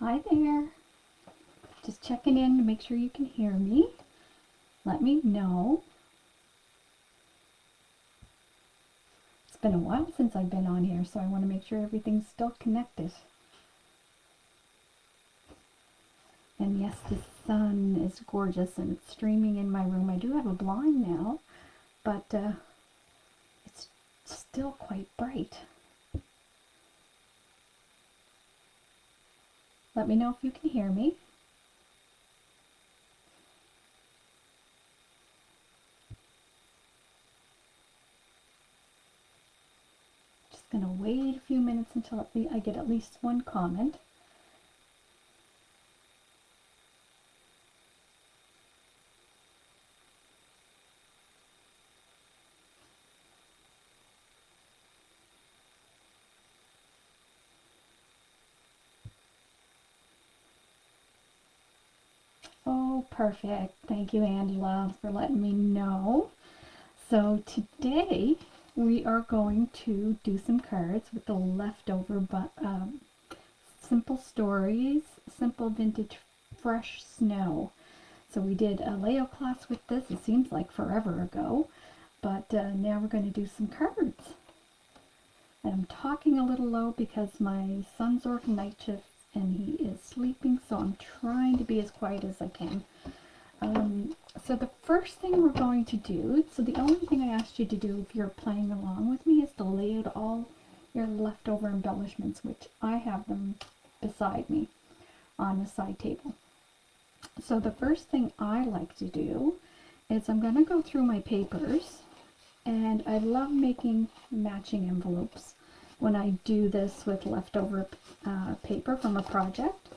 Hi there. Just checking in to make sure you can hear me. Let me know. It's been a while since I've been on here, so I want to make sure everything's still connected. And yes, the sun is gorgeous and it's streaming in my room. I do have a blind now, but it's still quite bright. Let me know if you can hear me. Just going to wait a few minutes until I get at least one comment. Oh, perfect. Thank you, Angela, for letting me know. So today we are going to do some cards with the leftover Simple Stories, Simple Vintage Fresh Snow. So we did a layout class with this. It seems like forever ago, but now we're going to do some cards. And I'm talking a little low because my son's working night shift and he is sleeping, so I'm trying to be as quiet as I can. So the first thing we're going to do, so the only thing I asked you to do if you're playing along with me is to lay out all your leftover embellishments, which I have them beside me on the side table. So the first thing I like to do is I'm going to go through my papers, and I love making matching envelopes when I do this with leftover paper from a project.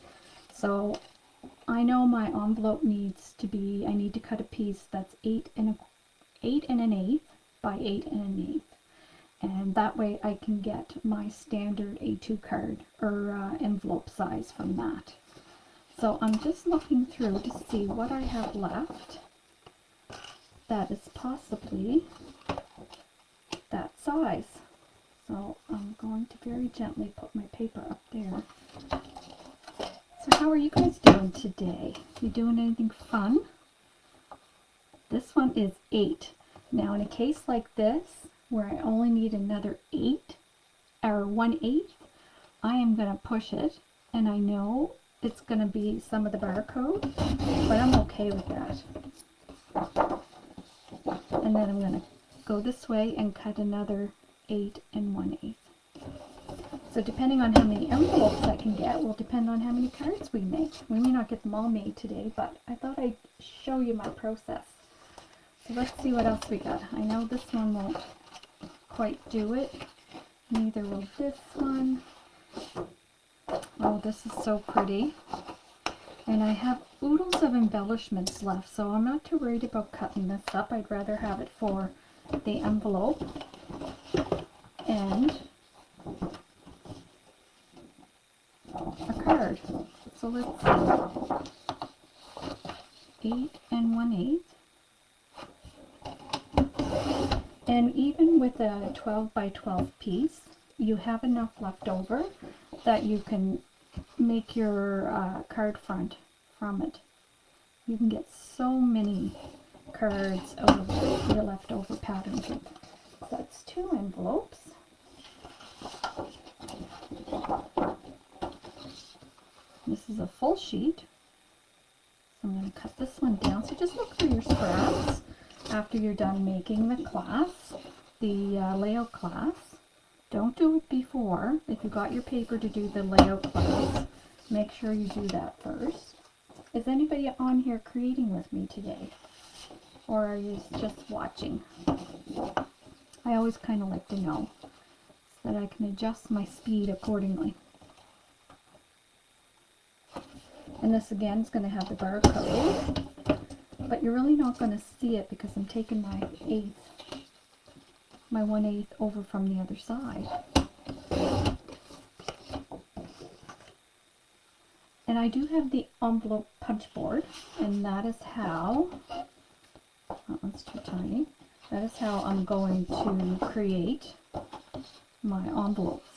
So I know my envelope needs to be, I need to cut a piece that's 8 and an eighth by 8 and an eighth. And that way I can get my standard A2 card or envelope size from that. So I'm just looking through to see what I have left that is possibly that size. So I'm going to very gently put my paper up there. So how are you guys doing today? You doing anything fun? This one is 8. Now in a case like this, where I only need another 8 or 1/8, I am going to push it, and I know it's going to be some of the barcode, but I'm okay with that. And then I'm going to go this way and cut another 8 and 1/8. So depending on how many envelopes I can get will depend on how many cards we make. We may not get them all made today, but I thought I'd show you my process. So let's see what else we got. I know this one won't quite do it. Neither will this one. Oh, this is so pretty. And I have oodles of embellishments left, so I'm not too worried about cutting this up. I'd rather have it for the envelope. And a card. So let's see. 8 and 1/8. And even with a 12 by 12 piece, you have enough left over that you can make your card front from it. You can get so many cards out of your leftover pattern. So that's 2 envelopes. This is a full sheet. So I'm going to cut this one down. So just look for your scraps after you're done making the class, the layout class. Don't do it before. If you got your paper to do the layout class, make sure you do that first. Is anybody on here creating with me today? Or are you just watching? I always kind of like to know so that I can adjust my speed accordingly. And this again is going to have the barcode, but you're really not going to see it because I'm taking my 1/8 over from the other side. And I do have the envelope punch board, and that is how, that one's too tiny, that is how I'm going to create my envelopes.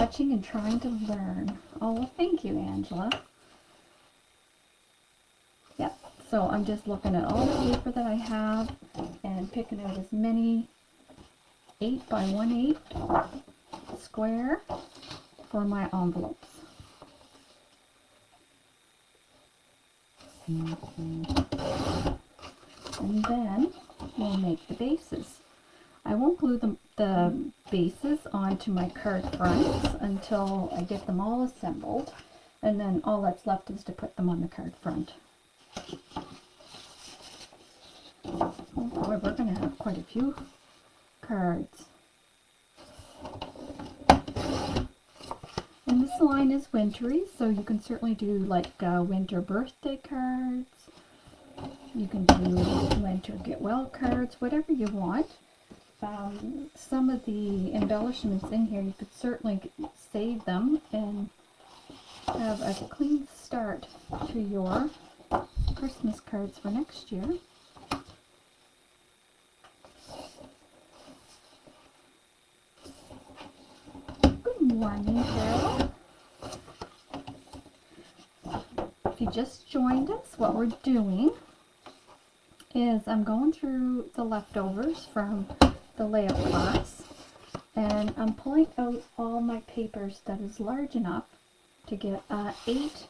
watching and trying to learn. Oh, well, thank you, Angela. Yep, so I'm just looking at all the paper that I have and picking out as many 8 by 1/8 square for my envelopes. And then we'll make the bases. I won't glue the bases onto my card fronts until I get them all assembled, and then all that's left is to put them on the card front. Oh boy, we're going to have quite a few cards. And this line is wintry, so you can certainly do like winter birthday cards. You can do winter get well cards, whatever you want. Some of the embellishments in here, you could certainly save them and have a clean start to your Christmas cards for next year. Good morning, Carol. If you just joined us, what we're doing is I'm going through the leftovers from the layout class, and I'm pulling out all my papers that is large enough to get 8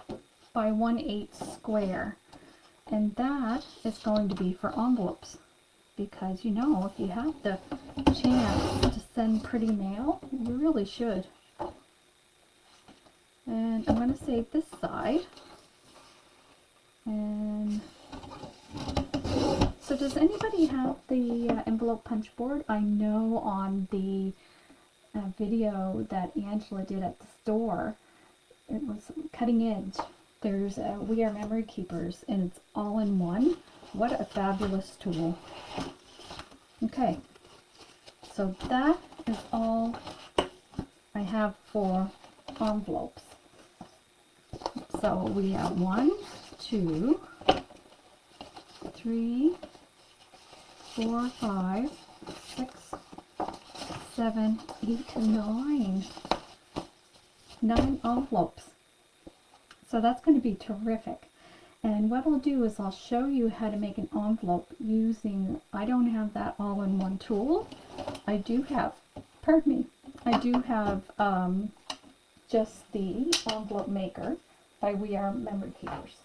by 1/8 square, and that is going to be for envelopes, because you know, if you have the chance to send pretty mail, you really should. And I'm going to save this side. And so does anybody have the envelope punch board? I know on the video that Angela did at the store, it was cutting edge. There's We Are Memory Keepers, and it's all in one. What a fabulous tool. Okay, so that is all I have for envelopes. So we have 1, 2, 3, 4, 5, 6, 7, 8, 9. 9 envelopes. So that's going to be terrific. And what I'll do is I'll show you how to make an envelope using, I don't have that all-in-one tool. I do have, pardon me, I do have just the envelope maker by We Are Memory Keepers.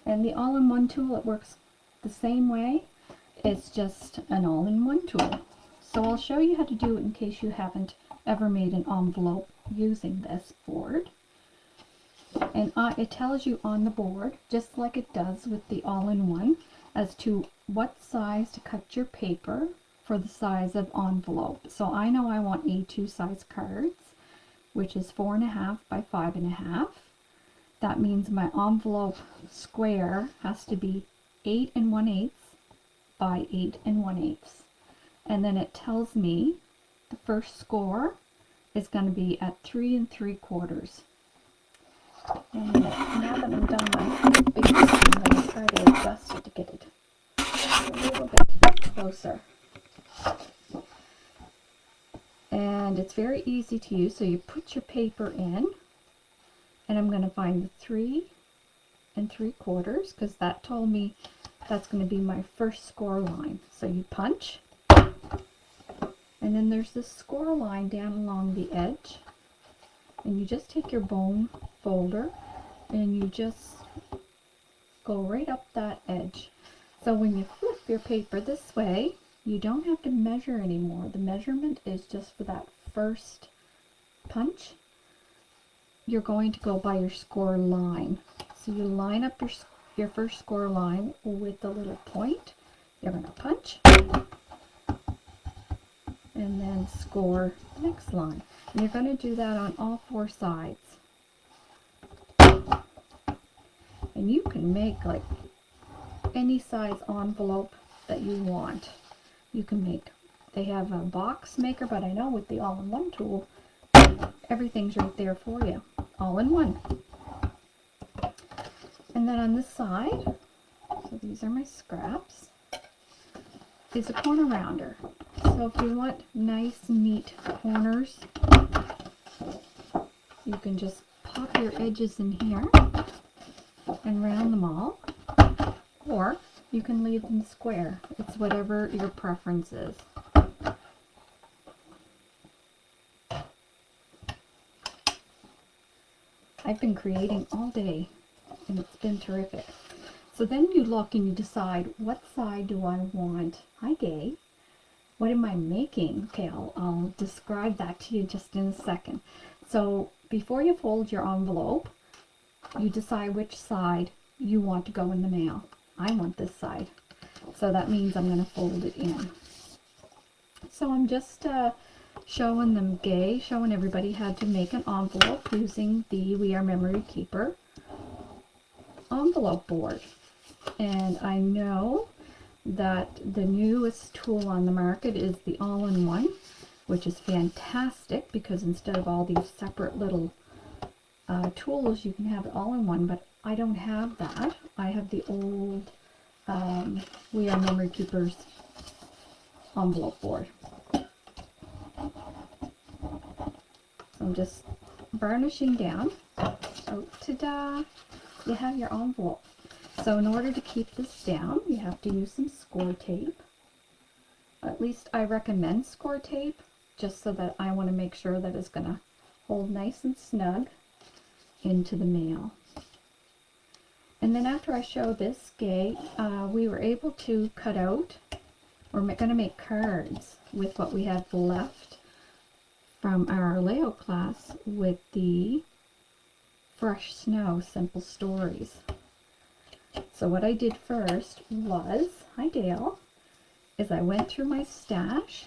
And the all-in-one tool, it works the same way. It's just an all-in-one tool. So I'll show you how to do it in case you haven't ever made an envelope using this board. And it tells you on the board, just like it does with the all-in-one, as to what size to cut your paper for the size of envelope. So I know I want A2 size cards, which is 4.5 by 5.5. That means my envelope square has to be 8 1/8 by 8 1/8. And then it tells me the first score is going to be at 3 3/4. And now that I'm done my big screen, I'm going to try to adjust it to get it a little bit closer. And it's very easy to use. So you put your paper in, and I'm going to find the 3 3/4 because that told me that's going to be my first score line. So you punch, and then there's this score line down along the edge, and you just take your bone folder and you just go right up that edge. So when you flip your paper this way, you don't have to measure anymore. The measurement is just for that first punch. You're going to go by your score line. So you line up your first score line with the little point. You're going to punch and then score the next line. And you're going to do that on all 4 sides. And you can make like any size envelope that you want. You can make, they have a box maker, but I know with the all-in-one tool, everything's right there for you, all in one. And then on this side, so these are my scraps, is a corner rounder. So So if you want nice, neat corners, you can just pop your edges in here and round them all, or you can leave them square. It's whatever your preference is. I've been creating all day and it's been terrific. So then you look and you decide, what side do I want? Hi, Gay. What am I making? Okay, I'll describe that to you just in a second. So before you fold your envelope, you decide which side you want to go in the mail. I want this side. So that means I'm going to fold it in. So I'm just showing them, Gay, showing everybody how to make an envelope using the We Are Memory Keeper envelope board. And I know that the newest tool on the market is the all-in-one, which is fantastic because instead of all these separate little tools, you can have it all in one, but I don't have that. I have the old We Are Memory Keepers envelope board. So I'm just burnishing down. Oh, ta-da! You have your envelope. So in order to keep this down, you have to use some score tape. At least I recommend score tape, just so that I want to make sure that it's going to hold nice and snug into the mail. And then after I show this, Gay, we were able to cut out, we're going to make cards with what we have left from our Leo class with the Fresh Snow Simple Stories. So what I did first was, hi Dale, is I went through my stash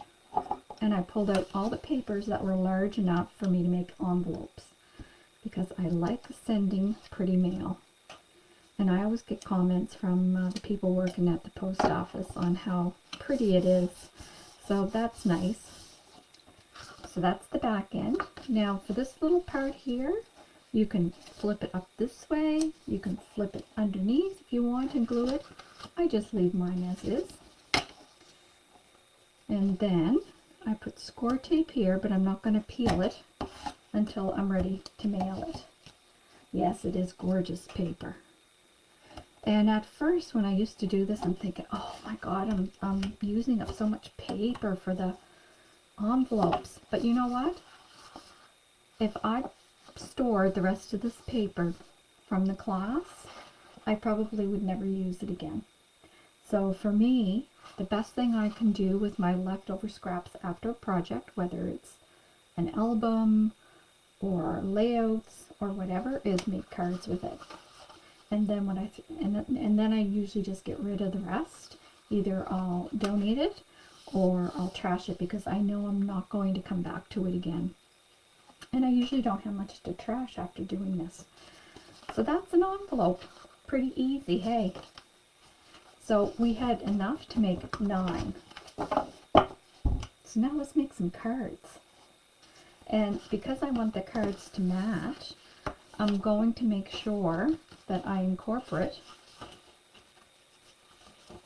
and I pulled out all the papers that were large enough for me to make envelopes, because I like sending pretty mail. And I always get comments from the people working at the post office on how pretty it is. So that's nice. So that's the back end. Now for this little part here, you can flip it up this way. You can flip it underneath if you want and glue it. I just leave mine as is. And then I put score tape here, but I'm not going to peel it until I'm ready to mail it. Yes, it is gorgeous paper. And at first, when I used to do this, I'm thinking, oh my God, I'm using up so much paper for the envelopes. But you know what? If I stored the rest of this paper from the class, I probably would never use it again. So for me, the best thing I can do with my leftover scraps after a project, whether it's an album or layouts or whatever, is make cards with it. And then when and then I usually just get rid of the rest. Either I'll donate it or I'll trash it, because I know I'm not going to come back to it again. And I usually don't have much to trash after doing this. So that's an envelope. Pretty easy, hey? So we had enough to make 9. So now let's make some cards. And because I want the cards to match, I'm going to make sure that I incorporate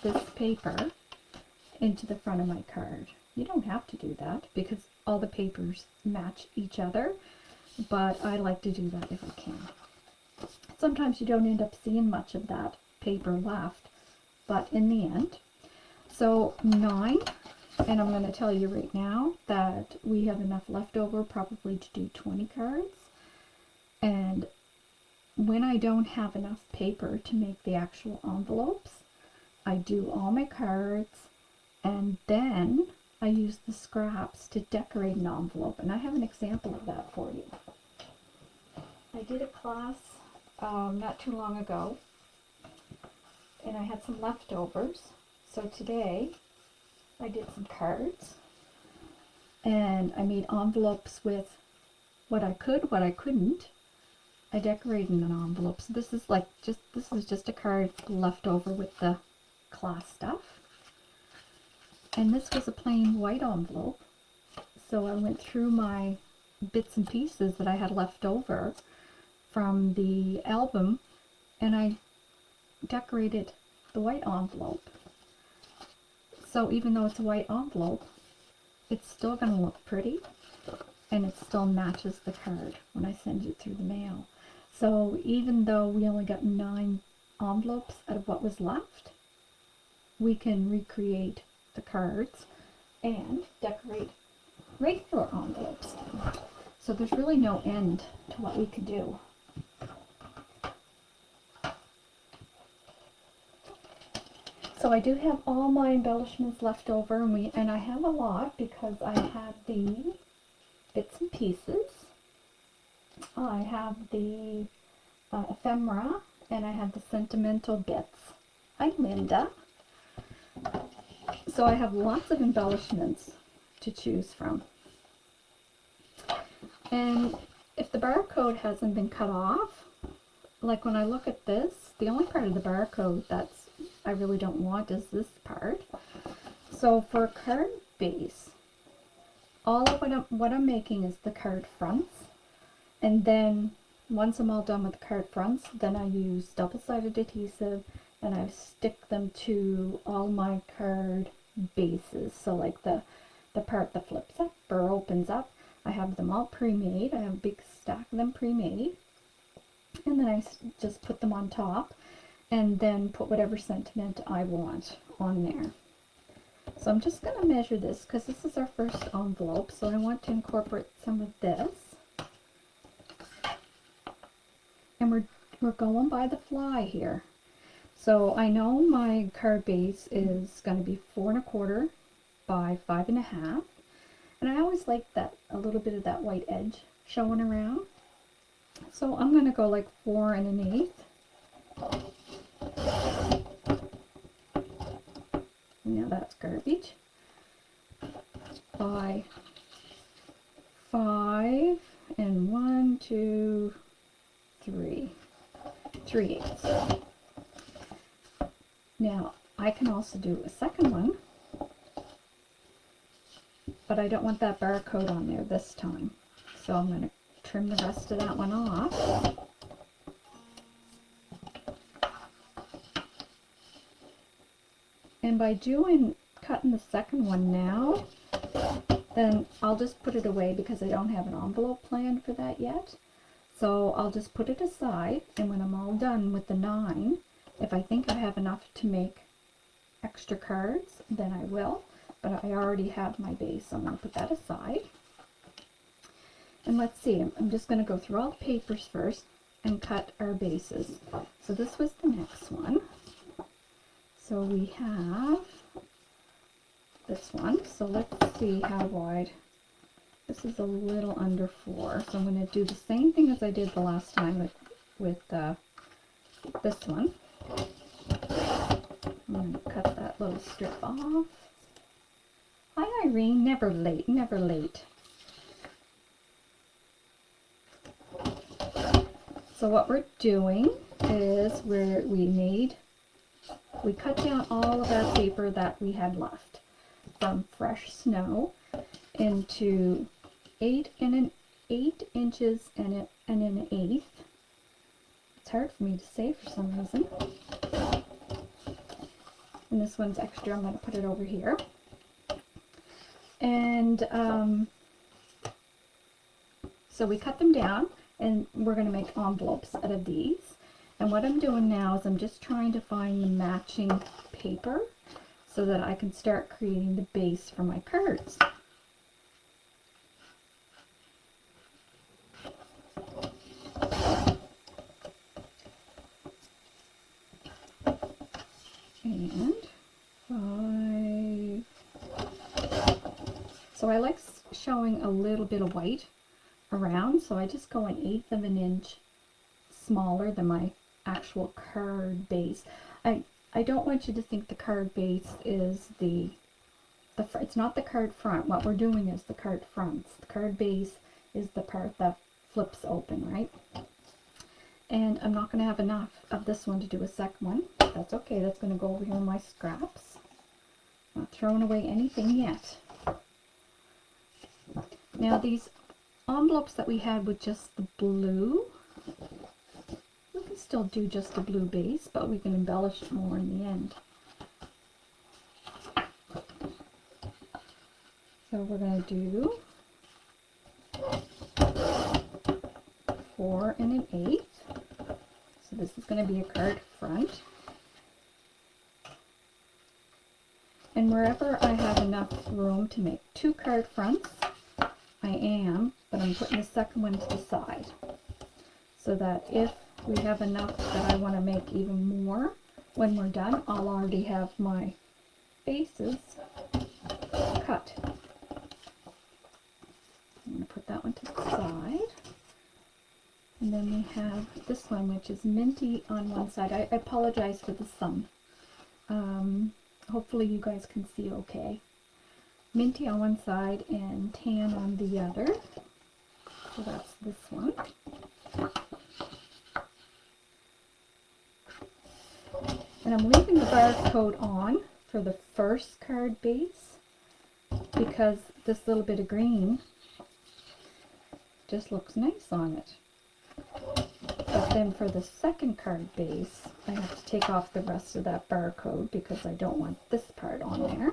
this paper into the front of my card. You don't have to do that because all the papers match each other, but I like to do that if I can. Sometimes you don't end up seeing much of that paper left, but in the end. So 9, and I'm going to tell you right now that we have enough left over probably to do 20 cards. And when I don't have enough paper to make the actual envelopes, I do all my cards, and then I use the scraps to decorate an envelope. And I have an example of that for you. I did a class not too long ago, and I had some leftovers. So today I did some cards, and I made envelopes with what I could, what I couldn't. I decorated an envelope. So this is just a card left over with the class stuff. And this was a plain white envelope. So I went through my bits and pieces that I had left over from the album, and I decorated the white envelope. So even though it's a white envelope, it's still going to look pretty, and it still matches the card when I send it through the mail. So even though we only got 9 envelopes out of what was left, we can recreate the cards and decorate regular envelopes. So there's really no end to what we could do. So I do have all my embellishments left over, and I have a lot because I have the bits and pieces. I have the ephemera, and I have the sentimental bits. Hi, Linda. So I have lots of embellishments to choose from. And if the barcode hasn't been cut off, like when I look at this, the only part of the barcode that's I really don't want is this part. So for a card base, all of what I'm making is the card fronts, and then once I'm all done with the card fronts, then I use double-sided adhesive and I stick them to all my card bases. So like the part that flips up or opens up, I have them all pre-made. I have a big stack of them pre-made, and then I just put them on top and then put whatever sentiment I want on there. So I'm just going to measure this because this is our first envelope, so I want to incorporate some of this. And we're going by the fly here. So I know my card base is going to be 4 1/4 by 5 1/2, and I always like that, a little bit of that white edge showing around. So I'm going to go like 4 1/8. Now that's garbage. By 5 and 1, 2, 3. 3/8. Now I can also do a second one, but I don't want that barcode on there this time. So I'm going to trim the rest of that one off. And by cutting the second one now, then I'll just put it away because I don't have an envelope planned for that yet. So I'll just put it aside, and when I'm all done with the 9, if I think I have enough to make extra cards, then I will. But I already have my base, so I'm going to put that aside. And let's see, I'm just going to go through all the papers first and cut our bases. So this was the next one. So we have this one. So let's see how wide. This is a little under 4. So I'm going to do the same thing as I did the last time with this one. I'm going to cut that little strip off. Hi Irene, never late, never late. So what we're doing is we cut down all of our paper that we had left from fresh snow into 8 inches and an 1/8. It's hard for me to say for some reason. And this one's extra. I'm going to put it over here. And so we cut them down, and we're going to make envelopes out of these. And what I'm doing now is I'm just trying to find the matching paper so that I can start creating the base for my cards. And 5. So I like showing a little bit of white around, so I just go 1/8 of an inch smaller than my actual card base. I don't want you to think the card base is it's not the card front. What we're doing is the card fronts. The card base is the part that flips open, right? And I'm not going to have enough of this one to do a second one. That's okay. That's going to go over here in my scraps. Not throwing away anything yet. Now these envelopes that we had with just the blue, we can still do just a blue base, but we can embellish it more in the end. So we're going to do 4 1/8. So this is going to be a card front. And wherever I have enough room to make 2 card fronts, I am, but I'm putting the second one to the side. So that if we have enough that I want to make even more, when we're done, I'll already have my faces cut. I'm going to put that one to the side. And then we have this one, which is minty on one side. I apologize for the sun. Hopefully you guys can see okay. Minty on one side and tan on the other. So that's this one. And I'm leaving the barcode on for the first card base because this little bit of green just looks nice on it. But then for the second card base, I have to take off the rest of that barcode because I don't want this part on there.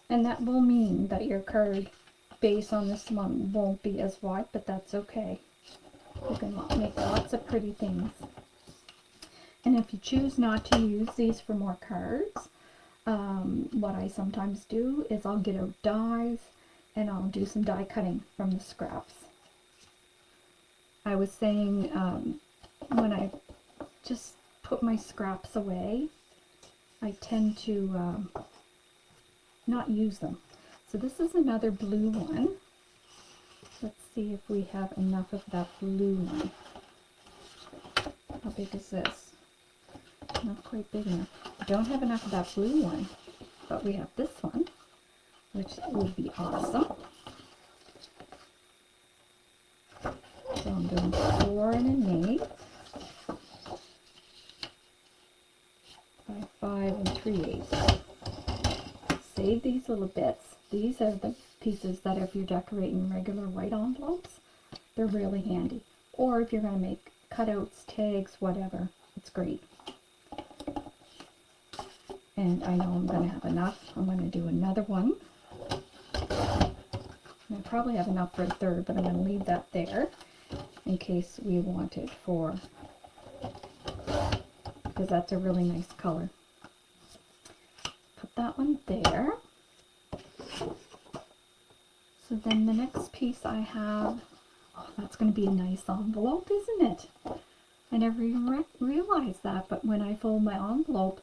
And that will mean that your card base on this one won't be as wide, but that's okay. You can make lots of pretty things. And if you choose not to use these for more cards, what I sometimes do is I'll get out dies and I'll do some die cutting from the scraps. I was saying when I just put my scraps away, I tend to not use them. So this is another blue one. Let's see if we have enough of that blue one. How big is this? Not quite big enough. I don't have enough of that blue one, but we have this one, which would be awesome. So I'm doing 4 1/8 by 5 3/8. Save these little bits. These are the pieces that if you're decorating regular white envelopes, they're really handy. Or if you're going to make cutouts, tags, whatever, it's great. And I know I'm going to have enough. I'm going to do another one. I probably have enough for a third, but I'm going to leave that there in case we want it for, because that's a really nice color. Put that one there. So then the next piece I have, oh, that's going to be a nice envelope, isn't it? I never even realized that, but when I fold my envelope,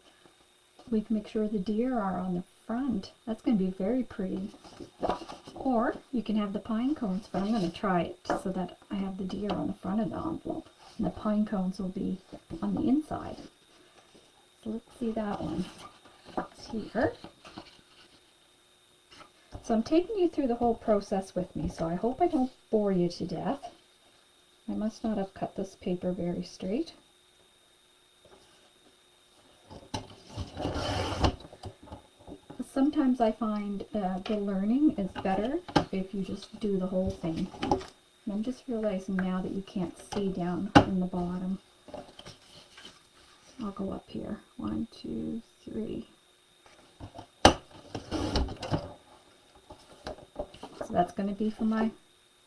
we can make sure the deer are on the front. That's going to be very pretty. Or you can have the pine cones, but I'm going to try it so that I have the deer on the front of the envelope. And the pine cones will be on the inside. So let's see that one. It's here. So I'm taking you through the whole process with me, so I hope I don't bore you to death. I must not have cut this paper very straight. Sometimes I find the learning is better if you just do the whole thing. And I'm just realizing now that you can't see down in the bottom. I'll go up here. 1, 2, 3. So that's going to be for my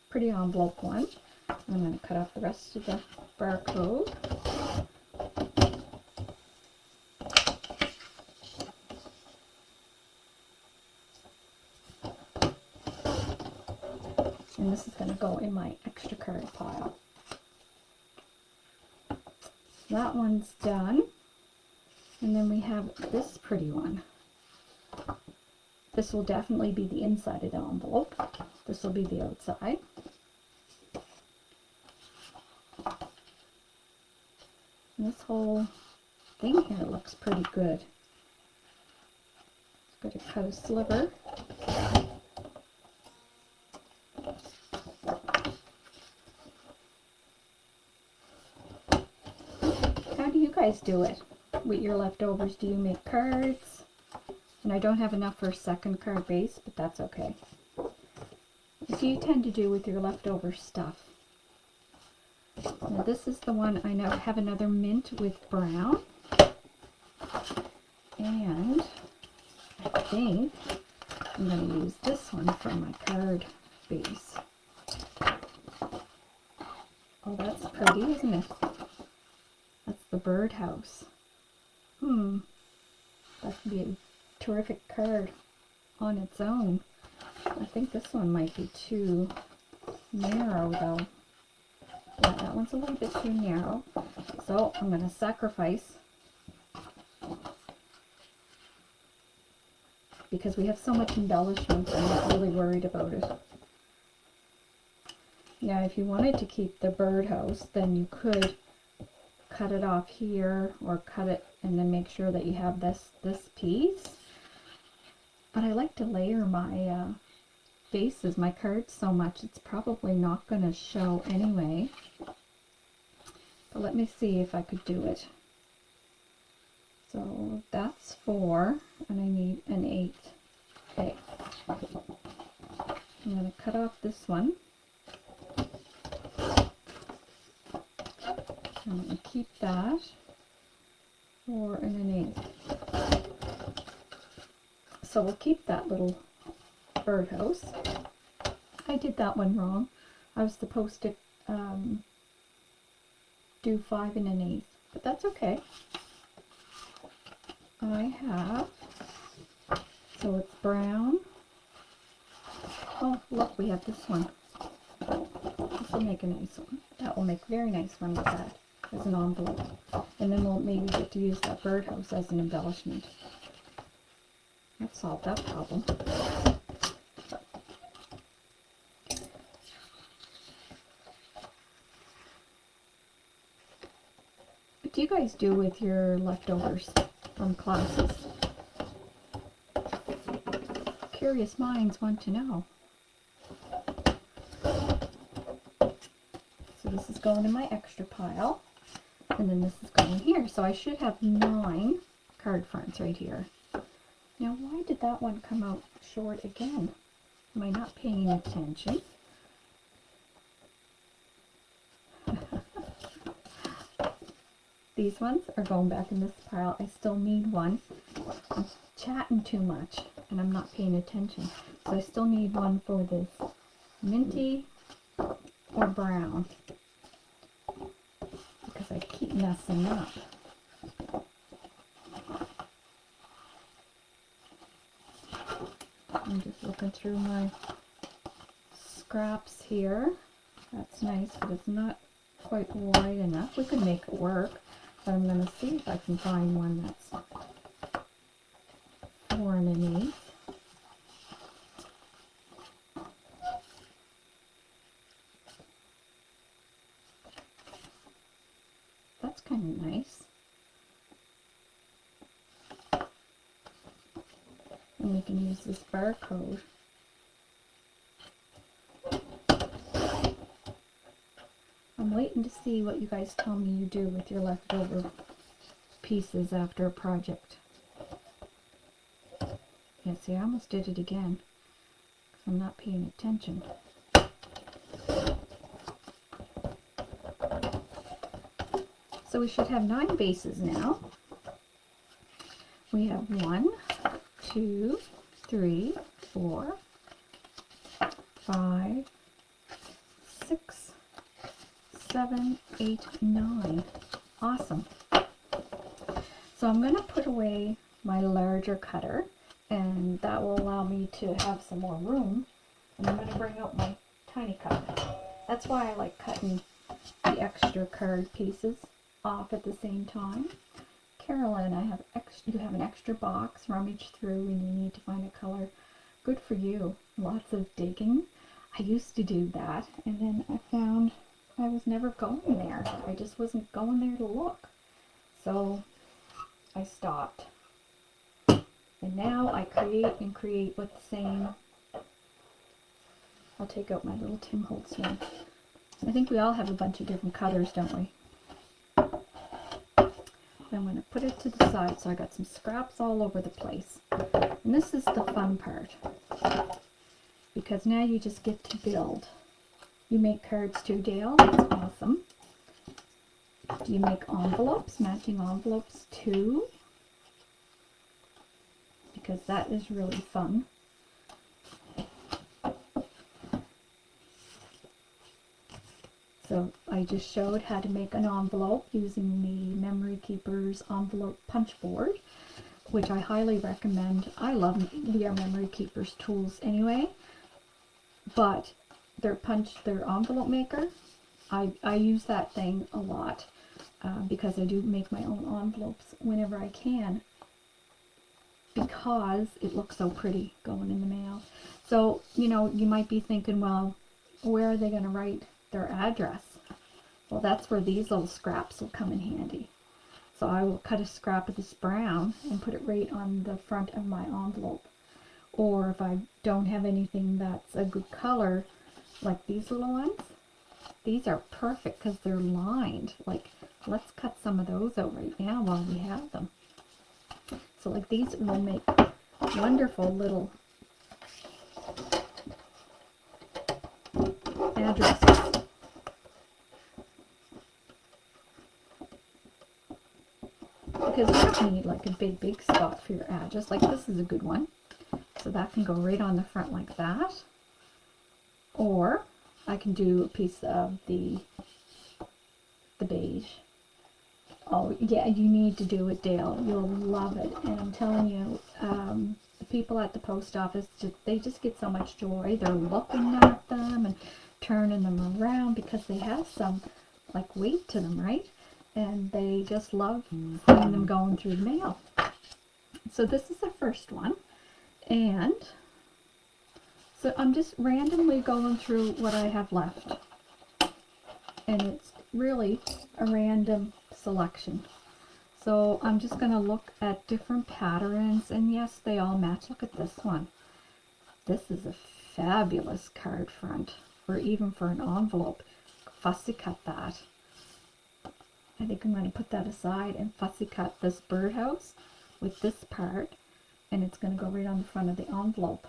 pretty envelope one. I'm going to cut off the rest of the barcode. And this is going to go in my extra card pile. That one's done. And then we have this pretty one. This will definitely be the inside of the envelope. This will be the outside. And this whole thing here looks pretty good. Just going to cut a sliver. How do you guys do it with your leftovers? Do you make cards? And I don't have enough for a second card base, but that's okay. What do you tend to do with your leftover stuff? Now this is the one, I now have another mint with brown. And I think I'm going to use this one for my card base. Oh, that's pretty, isn't it? That's the birdhouse. That could be a terrific card on its own. I think this one might be too narrow though. Yeah, that one's a little bit too narrow. So I'm going to sacrifice, because we have so much embellishment, I'm not really worried about it. Now if you wanted to keep the birdhouse, then you could cut it off here, or cut it and then make sure that you have this piece. But I like to layer my bases, my cards, so much it's probably not going to show anyway. But let me see if I could do it. So that's 4, and I need an 8. Okay. I'm going to cut off this one. I'm going to keep that 4 and an 8. So we'll keep that little birdhouse. I did that one wrong. I was supposed to do 5 and an 8, but that's okay. I have, so it's brown. Oh, look, we have this one. This will make a nice one. That will make a very nice one with that as an envelope. And then we'll maybe get to use that birdhouse as an embellishment. That solved that problem. What do you guys do with your leftovers from classes? Curious minds want to know. So this is going in my extra pile, and then this is going here. So I should have 9 card fronts right here. Now why did that one come out short again? Am I not paying attention? These ones are going back in this pile. I still need one. I'm chatting too much and I'm not paying attention. So I still need one for this minty or brown, because I keep messing up. I'm just looking through my scraps here. That's nice, but it's not quite wide enough. We could make it work, but I'm going to see if I can find one that's 4 and an 8. That's kind of nice. And we can use this barcode. I'm waiting to see what you guys tell me you do with your leftover pieces after a project. Yeah, see, I almost did it again because I'm not paying attention. So we should have 9 bases now. We have 1, 2, 3, 4, 5, 6, 7, 8, 9. Awesome. So I'm going to put away my larger cutter, and that will allow me to have some more room. And I'm going to bring out my tiny cutter. That's why I like cutting the extra card pieces off at the same time. Carolyn, you have an extra box, rummage through when you need to find a color. Good for you. Lots of digging. I used to do that, and then I found I was never going there. I just wasn't going there to look. So I stopped. And now I create with the same. I'll take out my little Tim Holtz one. I think we all have a bunch of different cutters, don't we? I'm going to put it to the side, so I got some scraps all over the place. And this is the fun part, because now you just get to build. You make cards too, Dale. That's awesome. Do you make envelopes, matching envelopes too? Because that is really fun. So I just showed how to make an envelope using the Memory Keepers envelope punch board, which I highly recommend. I love the Memory Keepers tools anyway, but their envelope maker, I use that thing a lot because I do make my own envelopes whenever I can, because it looks so pretty going in the mail. So, you know, you might be thinking, well, where are they going to write their address? Well, that's where these little scraps will come in handy. So I will cut a scrap of this brown and put it right on the front of my envelope. Or if I don't have anything that's a good color, like these little ones, these are perfect because they're lined. Like, let's cut some of those out right now while we have them. So like these will make wonderful little addresses. Because you don't need like a big spot for your address. Like this is a good one. So that can go right on the front like that. Or I can do a piece of the beige. Oh yeah, you need to do it, Dale. You'll love it. And I'm telling you, the people at the post office, they just get so much joy. They're looking at them and turning them around because they have some like weight to them, right? And they just love seeing them going through the mail. So this is the first one. And so I'm just randomly going through what I have left. And it's really a random selection. So I'm just going to look at different patterns, and yes, they all match. Look at this one. This is a fabulous card front, or even for an envelope. Fussy cut that. I think I'm going to put that aside and fussy cut this birdhouse with this part, and it's going to go right on the front of the envelope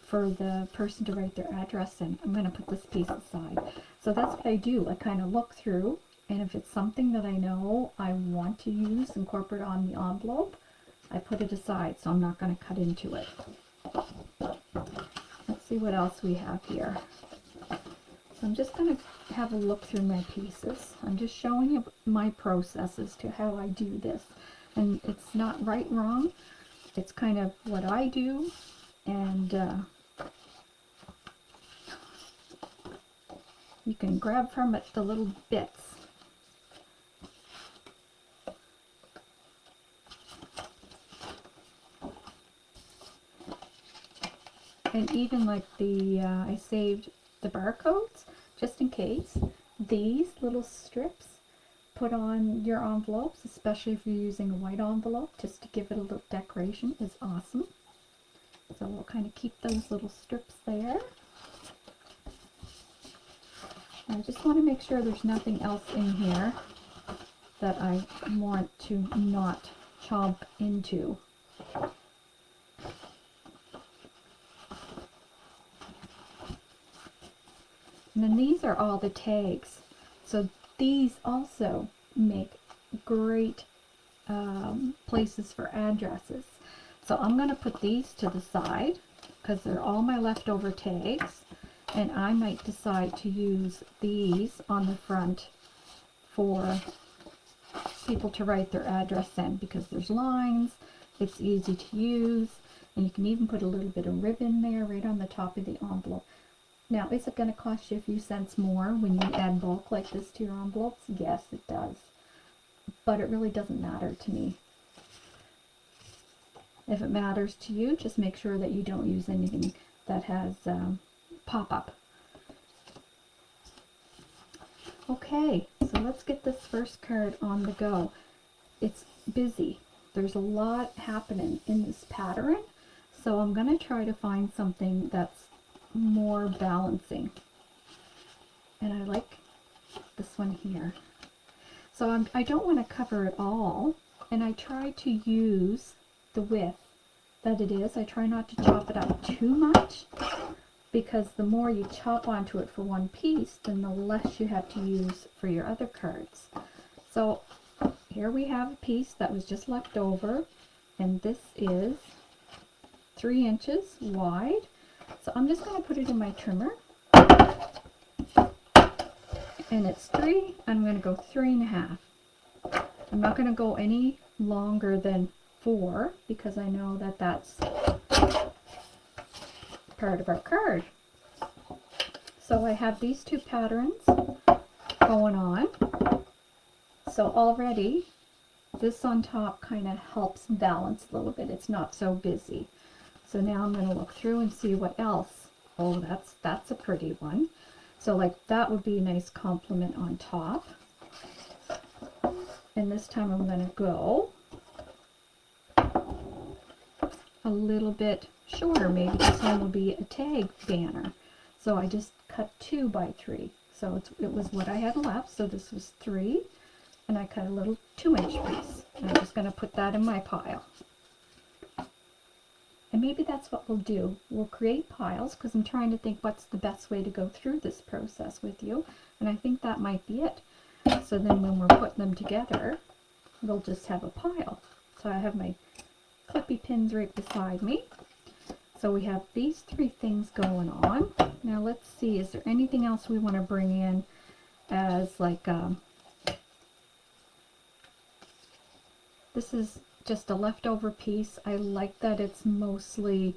for the person to write their address in. I'm going to put this piece aside. So that's what I do. I kind of look through, and if it's something that I know I want to use, incorporate on the envelope, I put it aside, so I'm not going to cut into it. Let's see what else we have here. So I'm just going to have a look through my pieces. I'm just showing you my process as to how I do this. And it's not right or wrong. It's kind of what I do. And you can grab from it the little bits. And even like I saved the barcodes just in case. These little strips put on your envelopes, especially if you're using a white envelope, just to give it a little decoration, is awesome. So we'll kind of keep those little strips there. I just want to make sure there's nothing else in here that I want to not chomp into. And then these are all the tags. So these also make great places for addresses. So I'm going to put these to the side because they're all my leftover tags. And I might decide to use these on the front for people to write their address in, because there's lines, it's easy to use, and you can even put a little bit of ribbon there right on the top of the envelope. Now, is it going to cost you a few cents more when you add bulk like this to your envelopes? Yes, it does. But it really doesn't matter to me. If it matters to you, just make sure that you don't use anything that has pop-up. Okay, so let's get this first card on the go. It's busy. There's a lot happening in this pattern, so I'm going to try to find something that's more balancing. And I like this one here. So I don't want to cover it all, and I try to use the width that it is. I try not to chop it up too much, because the more you chop onto it for one piece, then the less you have to use for your other cards. So here we have a piece that was just left over, and this is 3 inches wide. So I'm just going to put it in my trimmer, and it's 3. I'm going to go 3.5. I'm not going to go any longer than 4 because I know that that's part of our card. So I have these 2 patterns going on. So already this on top kind of helps balance a little bit. It's not so busy. So now I'm going to look through and see what else. Oh, that's a pretty one. So like that would be a nice complement on top. And this time I'm going to go a little bit shorter. Maybe this one will be a tag banner. So I just cut 2 by 3. So it was what I had left. So this was 3. And I cut a little 2-inch piece. And I'm just going to put that in my pile. And maybe that's what we'll do. We'll create piles because I'm trying to think what's the best way to go through this process with you. And I think that might be it. So then when we're putting them together, we'll just have a pile. So I have my clippy pins right beside me. So we have these 3 things going on. Now let's see, is there anything else we want to bring in as like, this is just a leftover piece. I like that it's mostly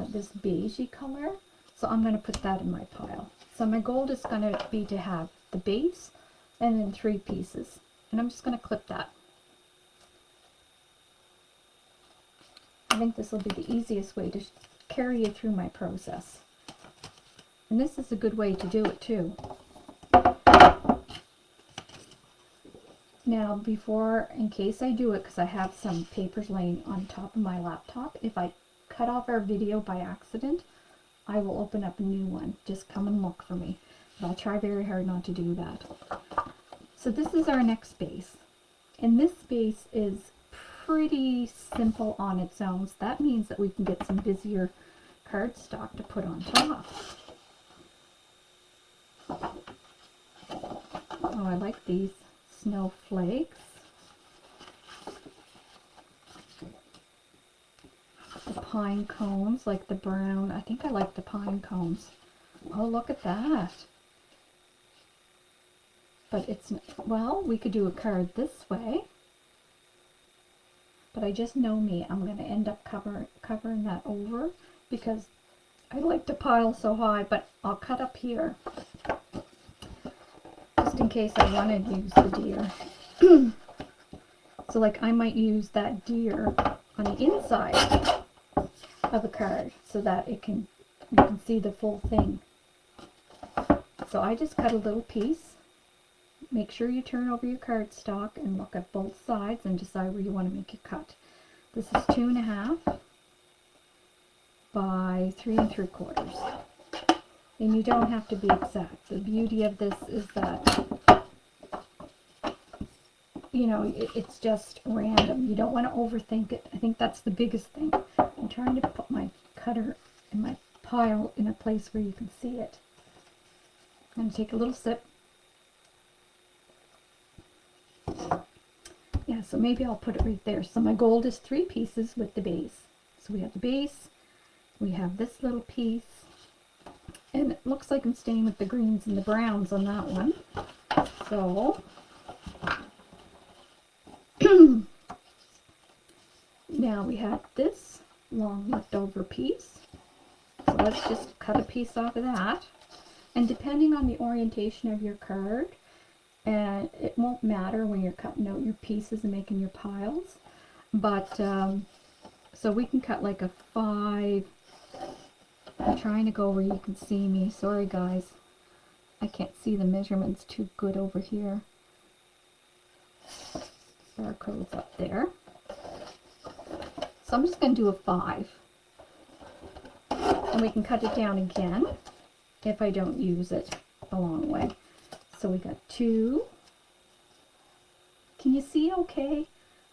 this beigey color. So I'm going to put that in my pile. So my goal is going to be to have the base and then 3 pieces. And I'm just going to clip that. I think this will be the easiest way to carry you through my process. And this is a good way to do it too. Now before, in case I do it, because I have some papers laying on top of my laptop, if I cut off our video by accident, I will open up a new one. Just come and look for me. But I'll try very hard not to do that. So this is our next base. And this base is pretty simple on its own. So that means that we can get some busier cardstock to put on top. Oh, I like these snowflakes. The pine cones, like the brown. I think I like the pine cones. Oh, look at that. But it's, well, we could do a card this way. But I just know me. I'm going to end up covering that over because I like to pile so high, but I'll cut up here just in case I want to use the deer. So like I might use that deer on the inside of a card so that you can see the full thing. So I just cut a little piece. Make sure you turn over your cardstock and look at both sides and decide where you want to make your cut. This is 2.5 by 3 3/4. And you don't have to be exact. The beauty of this is that, you know, it's just random. You don't want to overthink it. I think that's the biggest thing. I'm trying to put my cutter in my pile in a place where you can see it. I'm going to take a little sip. Yeah, so maybe I'll put it right there. So my gold is 3 pieces with the base. So we have the base, we have this little piece, and it looks like I'm staying with the greens and the browns on that one. So now we have this long leftover piece. So let's just cut a piece off of that. And depending on the orientation of your card, and it won't matter when you're cutting out your pieces and making your piles, but so we can cut like a 5. I'm trying to go where you can see me. Sorry guys, I can't see the measurements too good over here. Barcode's up there. So I'm just going to do a 5. And we can cut it down again if I don't use it a long way. So we got 2. Can you see okay?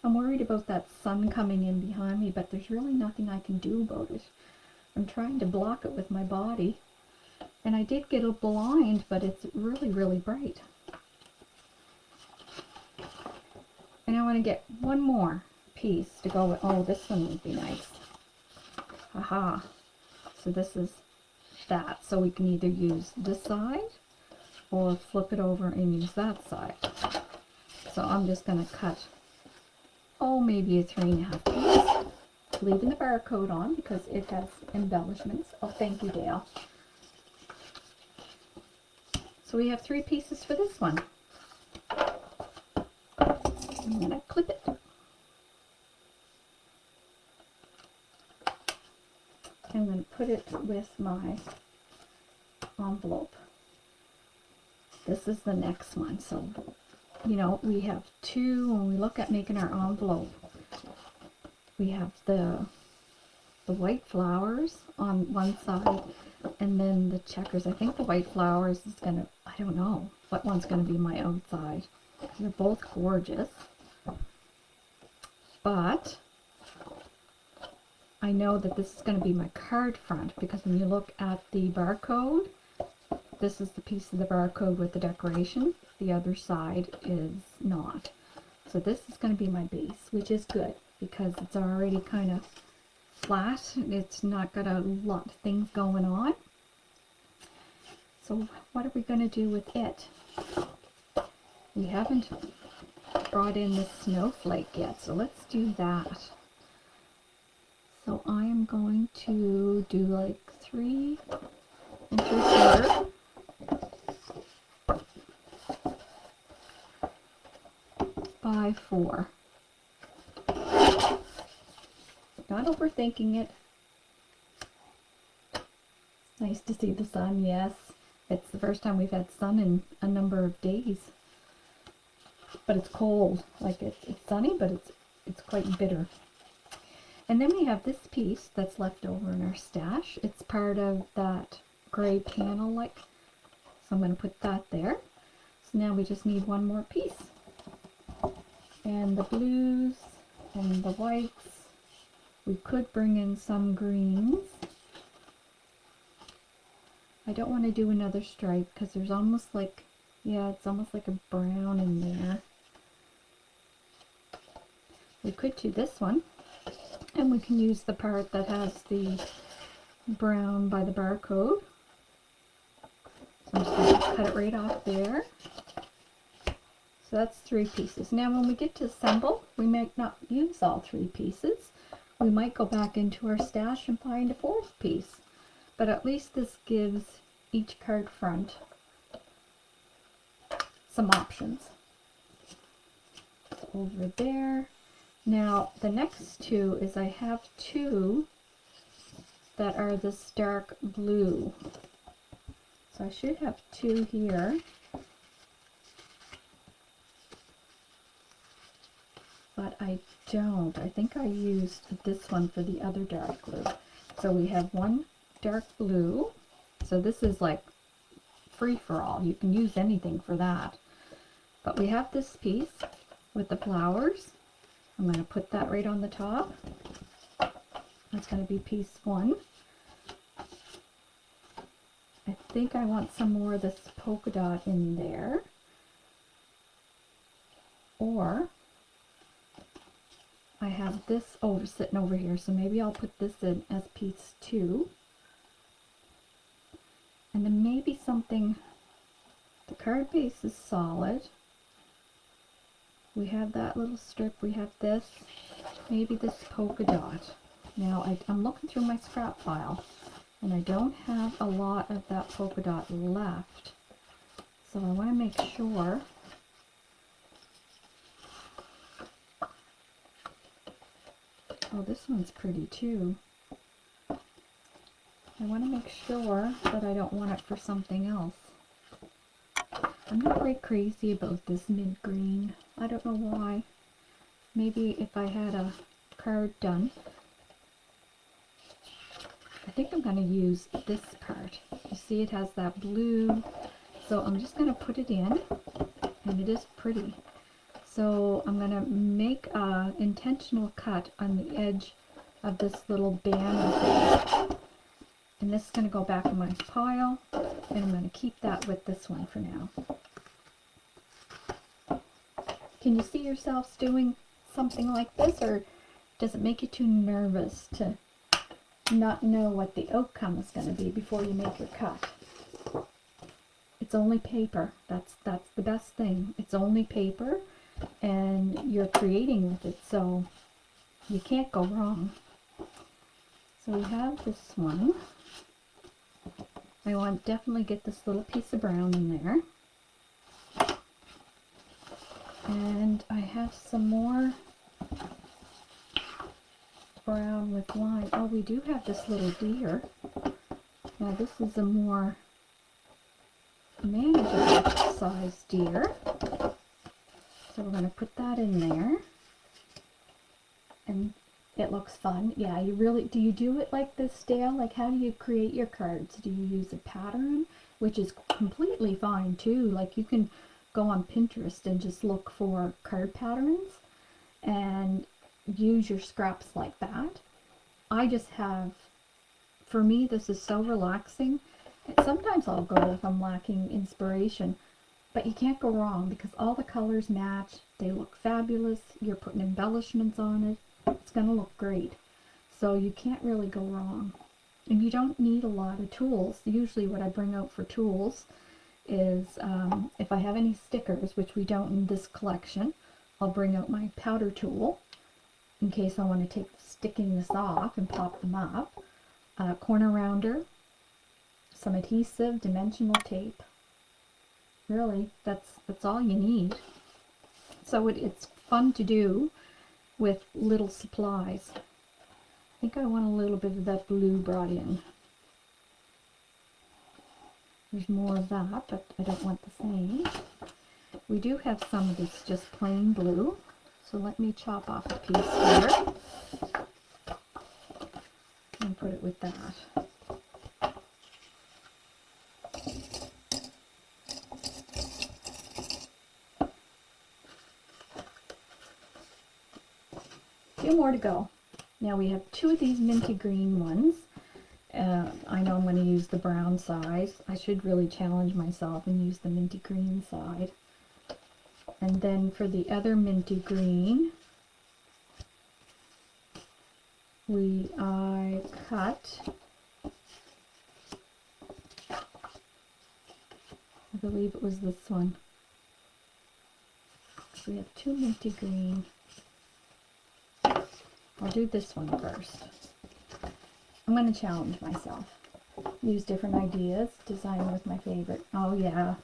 I'm worried about that sun coming in behind me, but there's really nothing I can do about it I'm trying to block it with my body. And I did get a blind, but it's really, really bright. And I want to get one more piece to go with, oh, this one would be nice. Aha. So this is that. So we can either use this side or flip it over and use that side. So I'm just going to cut, oh, maybe a 3.5 piece. Leaving the barcode on because it has embellishments. Oh, thank you, Dale. So we have 3 pieces for this one. I'm going to clip it. I'm going to put it with my envelope. This is the next one. So, you know, we have 2 when we look at making our envelope. We have the white flowers on one side and then the checkers. I think the white flowers is going to, I don't know what one's going to be my outside. They're both gorgeous. But I know that this is going to be my card front because when you look at the barcode, this is the piece of the barcode with the decoration. The other side is not. So this is going to be my base, which is good because it's already kind of flat. It's not got a lot of things going on. So what are we going to do with it? We haven't brought in the snowflake yet, so let's do that. So I am going to do like 3 inches here. By 4. Not overthinking it. Nice to see the sun, yes. It's the first time we've had sun in a number of days. But it's cold. Like it's sunny, but it's quite bitter. And then we have this piece that's left over in our stash. It's part of that gray panel like. So I'm going to put that there. So now we just need one more piece. And the blues and the whites. We could bring in some greens. I don't want to do another stripe because there's almost like, yeah, it's almost like a brown in there. We could do this one. And we can use the part that has the brown by the barcode. So I'm just going to cut it right off there. So that's 3 pieces. Now when we get to assemble, we might not use all 3 pieces. We might go back into our stash and find a 4th piece. But at least this gives each card front some options. So over there. Now the next 2 is I have 2 that are this dark blue. So I should have 2 here. But I don't. I think I used this one for the other dark blue. So we have 1 dark blue. So this is like free for all. You can use anything for that. But we have this piece with the flowers. I'm going to put that right on the top. That's going to be piece 1. I think I want some more of this polka dot in there. Or I have this sitting over here, so maybe I'll put this in as piece 2. And then maybe something, the card base is solid. We have that little strip, we have this, maybe this polka dot. Now I'm looking through my scrap file, and I don't have a lot of that polka dot left. So I want to make sure oh, this one's pretty too. I want to make sure that I don't want it for something else. I'm not quite crazy about this mint green. I don't know why. Maybe if I had a card done. I think I'm going to use this part. You see it has that blue. So I'm just going to put it in. And it is pretty. So I'm going to make an intentional cut on the edge of this little banner thing. And this is going to go back in my pile, and I'm going to keep that with this one for now. Can you see yourselves doing something like this, or does it make you too nervous to not know what the outcome is going to be before you make your cut? It's only paper. That's the best thing. It's only paper, and you're creating with it, so you can't go wrong. So we have this one. I want to definitely get this little piece of brown in there. And I have some more brown with lime. Oh, we do have this little deer. Now this is a more manageable size deer. So we're going to put that in there. And it looks fun. Yeah, do you do it like this, Dale? Like, how do you create your cards? Do you use a pattern? Which is completely fine too. Like, you can go on Pinterest and just look for card patterns and use your scraps like that. I just have, for me, this is so relaxing. Sometimes I'll go if I'm lacking inspiration, but you can't go wrong because all the colors match. They look fabulous. You're putting embellishments on it. It's going to look great. So you can't really go wrong. And you don't need a lot of tools. Usually what I bring out for tools is if I have any stickers, which we don't in this collection, I'll bring out my powder tool in case I want to take sticking this off and pop them up. Corner rounder, some adhesive, dimensional tape. Really, that's all you need. So it's fun to do with little supplies. I think I want a little bit of that blue brought in. There's more of that, but I don't want the same. We do have some of this just plain blue. So let me chop off a piece here and put it with that. Two more to go. Now we have two of these minty green ones. I know I'm going to use the brown size. I should really challenge myself and use the minty green side. And then for the other minty green, I cut, I believe it was this one. So we have two minty green. I'll do this one first. I'm going to challenge myself. Use different ideas. Design with my favorite. Oh yeah.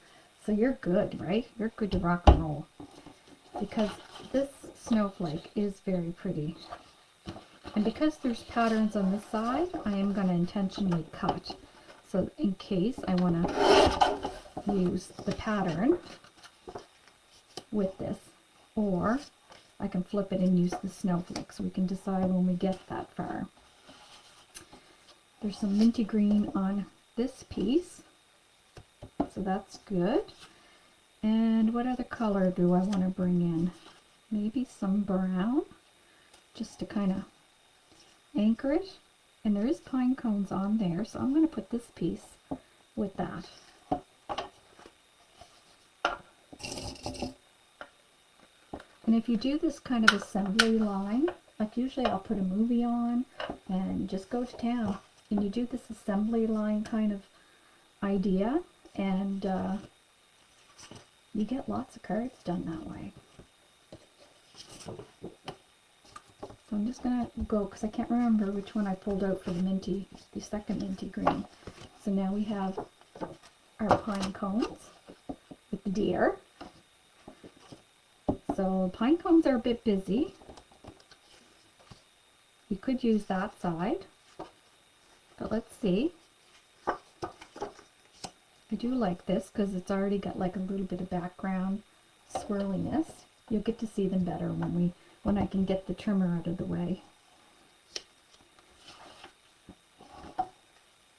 So you're good, right? You're good to rock and roll. Because this snowflake is very pretty. And because there's patterns on this side, I am going to intentionally cut. So in case I want to use the pattern with this. Or I can flip it and use the snowflake, so we can decide when we get that far. There's some minty green on this piece, so that's good. And what other color do I want to bring in? Maybe some brown, just to kind of anchor it. And there is pine cones on there, so I'm going to put this piece with that. And if you do this kind of assembly line, like usually I'll put a movie on and just go to town. And you do this assembly line kind of idea, and you get lots of cards done that way. So I'm just going to go, because I can't remember which one I pulled out for the second minty green. So now we have our pine cones with the deer. So pine cones are a bit busy. You could use that side, but let's see. I do like this because it's already got like a little bit of background swirliness. You'll get to see them better when I can get the trimmer out of the way.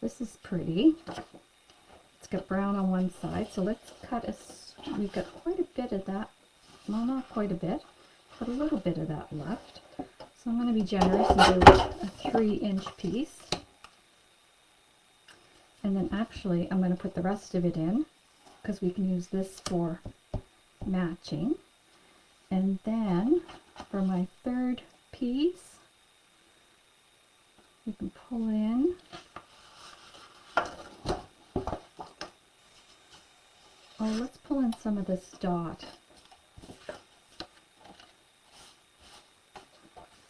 This is pretty. It's got brown on one side, so let's cut we've got quite a bit of that. Well, not quite a bit, but a little bit of that left. So I'm going to be generous and do a 3-inch piece. And then actually I'm going to put the rest of it in because we can use this for matching. And then for my third piece, we can pull in let's pull in some of this dot.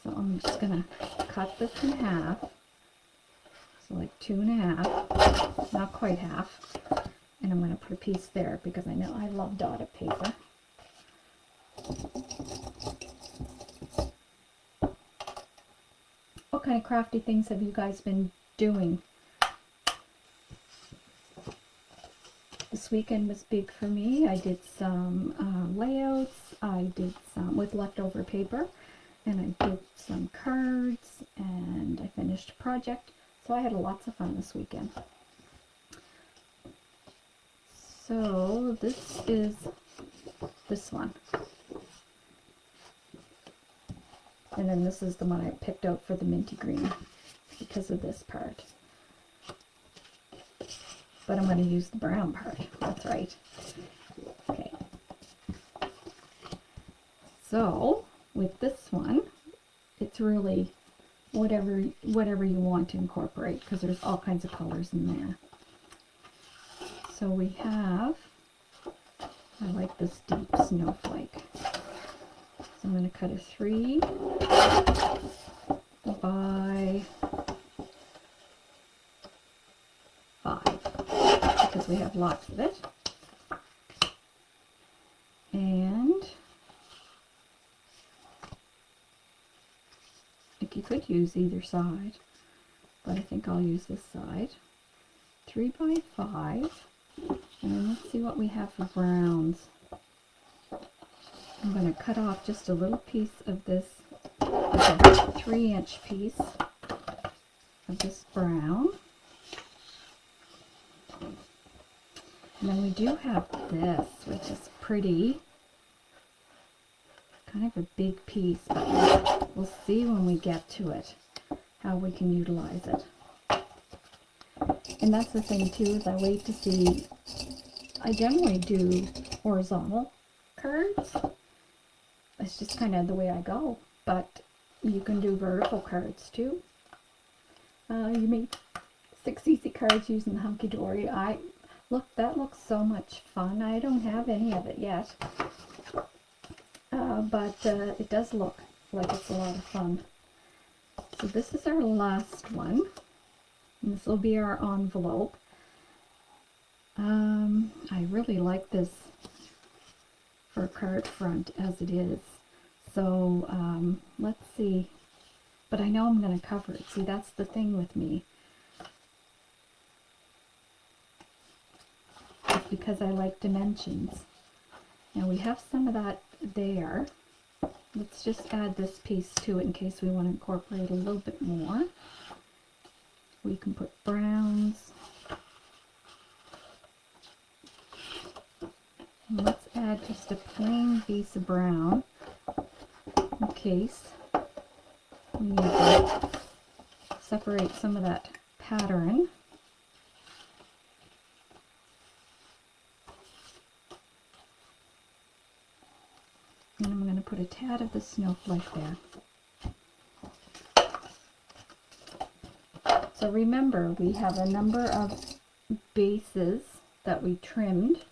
So I'm just going to cut this in half. So like 2 1/2, not quite half. And I'm going to put a piece there because I know I love dotted paper. What kind of crafty things have you guys been doing? This weekend was big for me. I did some layouts. I did some with leftover paper, and I did some cards, and I finished a project. So I had lots of fun this weekend. So this is this one. And then this is the one I picked out for the minty green because of this part. But I'm going to use the brown part. That's right. Okay. So with this one, it's really whatever you want to incorporate because there's all kinds of colors in there. So we have, I like this deep snowflake. So I'm going to cut a 3 by 5 because we have lots of it. And you could use either side, but I think I'll use this side. 3 by 5. And then let's see what we have for browns. I'm going to cut off just a little piece of this, like a 3-inch piece of this brown. And then we do have this, which is pretty, kind of a big piece, but we'll see when we get to it how we can utilize it. And that's the thing too, is I wait to see. I generally do horizontal cards. It's just kind of the way I go, but you can do vertical cards too. You make 6 easy cards using the Hunky Dory. That looks so much fun. I don't have any of it yet, but it does look like it's a lot of fun. So this is our last one, and this will be our envelope. I really like this for a card front as it is. So let's see. But I know I'm going to cover it. See, that's the thing with me. It's because I like dimensions. Now we have some of that there. Let's just add this piece to it in case we want to incorporate a little bit more. We can put browns. And let's add just a plain piece of brown in case we need to separate some of that pattern. And I'm going to put a tad of the snowflake there. So remember, we have a number of bases that we trimmed,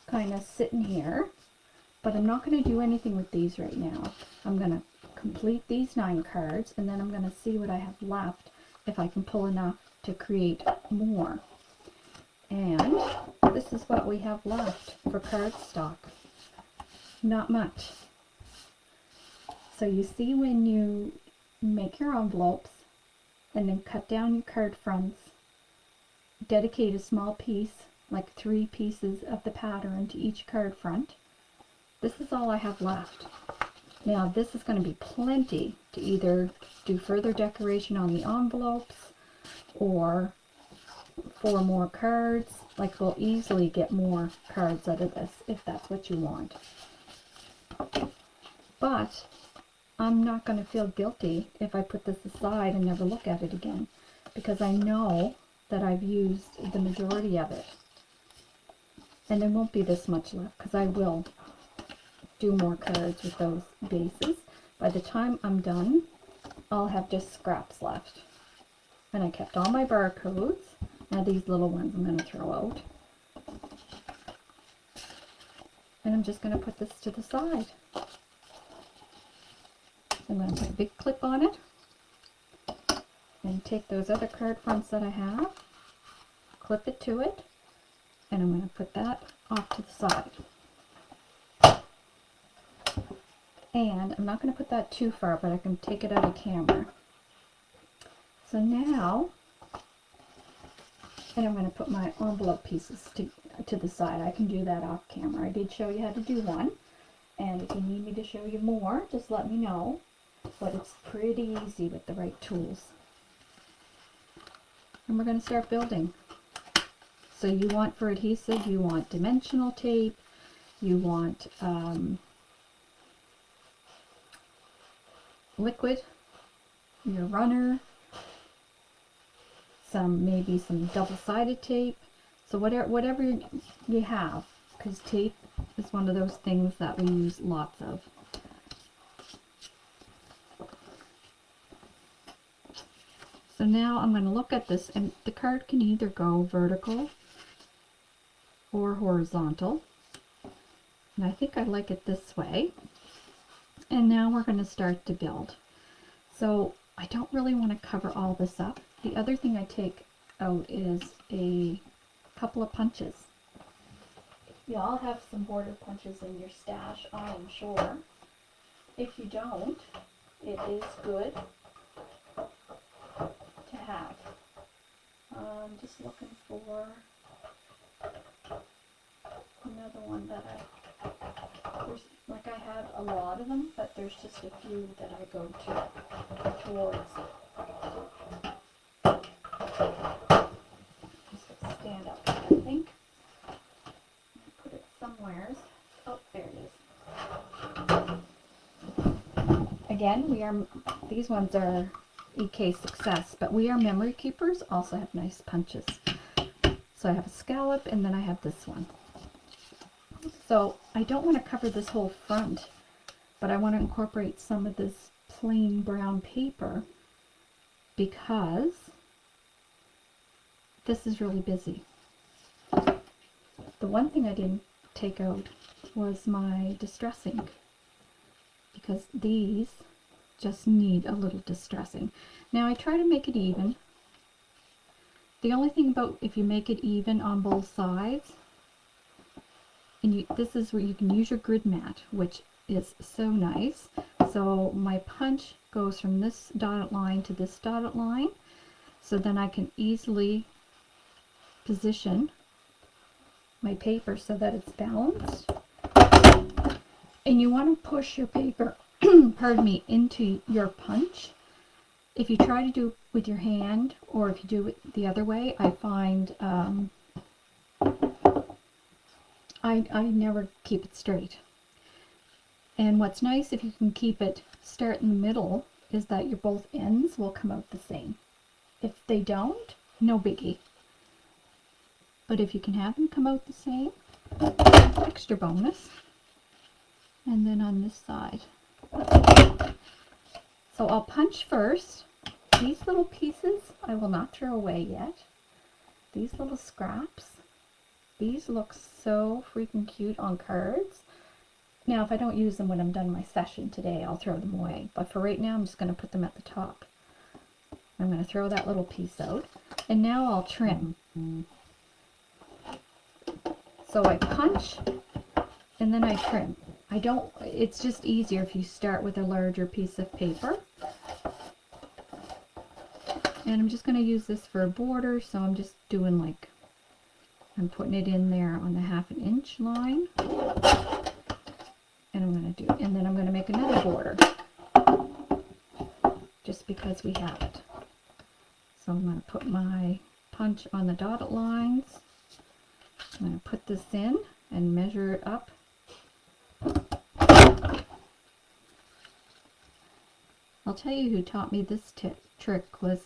kind of sitting here, but I'm not going to do anything with these right now. I'm going to complete these 9 cards, and then I'm going to see what I have left, if I can pull enough to create more. And this is what we have left for cardstock. Not much. So you see, when you make your envelopes and then cut down your card fronts, dedicate a small piece, like 3 pieces of the pattern to each card front. This is all I have left. Now this is going to be plenty to either do further decoration on the envelopes or for more cards. Like, we'll easily get more cards out of this if that's what you want. But I'm not going to feel guilty if I put this aside and never look at it again, because I know that I've used the majority of it. And there won't be this much left because I will do more cards with those bases. By the time I'm done, I'll have just scraps left. And I kept all my barcodes. Now these little ones I'm going to throw out. And I'm just going to put this to the side. I'm going to put a big clip on it. And take those other card fronts that I have, clip it to it, and I'm going to put that off to the side. And I'm not going to put that too far, but I can take it out of camera. So now, and I'm going to put my envelope pieces to the side. I can do that off camera. I did show you how to do one, and if you need me to show you more, just let me know. But it's pretty easy with the right tools. And we're going to start building. So you want, for adhesive, you want dimensional tape, you want liquid, your runner, maybe some double-sided tape. So whatever you have, because tape is one of those things that we use lots of. So now I'm going to look at this, and the card can either go vertical or horizontal. And I think I like it this way. And now we're going to start to build. So I don't really want to cover all this up. The other thing I take out is a couple of punches. You all have some border punches in your stash, I am sure. If you don't, it is good to have. I'm just looking for another one that I have a lot of them, but there's just a few that I go towards. Just stand up, I think. Put it somewhere. Oh, there it is. Again, these ones are EK Success, but We Are Memory Keepers also have nice punches. So I have a scallop, and then I have this one. So I don't want to cover this whole front, but I want to incorporate some of this plain brown paper because this is really busy. The one thing I didn't take out was my distress ink, because these just need a little distressing. Now I try to make it even. The only thing about if you make it even on both sides, and this is where you can use your grid mat, which is so nice. So my punch goes from this dotted line to this dotted line, so then I can easily position my paper so that it's balanced. And you want to push your paper pardon me, into your punch. If you try to do it with your hand, or if you do it the other way, I find I never keep it straight. And what's nice, if you can keep it start in the middle, is that your both ends will come out the same. If they don't, no biggie. But if you can have them come out the same, extra bonus. And then on this side. So I'll punch first. These little pieces I will not throw away yet. These little scraps. These look so freaking cute on cards. Now if I don't use them when I'm done my session today, I'll throw them away. But for right now, I'm just going to put them at the top. I'm going to throw that little piece out. And now I'll trim. So I punch and then I trim. It's just easier if you start with a larger piece of paper. And I'm just going to use this for a border, so I'm just doing like, I'm putting it in there on the 1/2 inch line. And then I'm going to make another border. Just because we have it. So I'm going to put my punch on the dotted lines. I'm going to put this in and measure it up. I'll tell you who taught me this trick was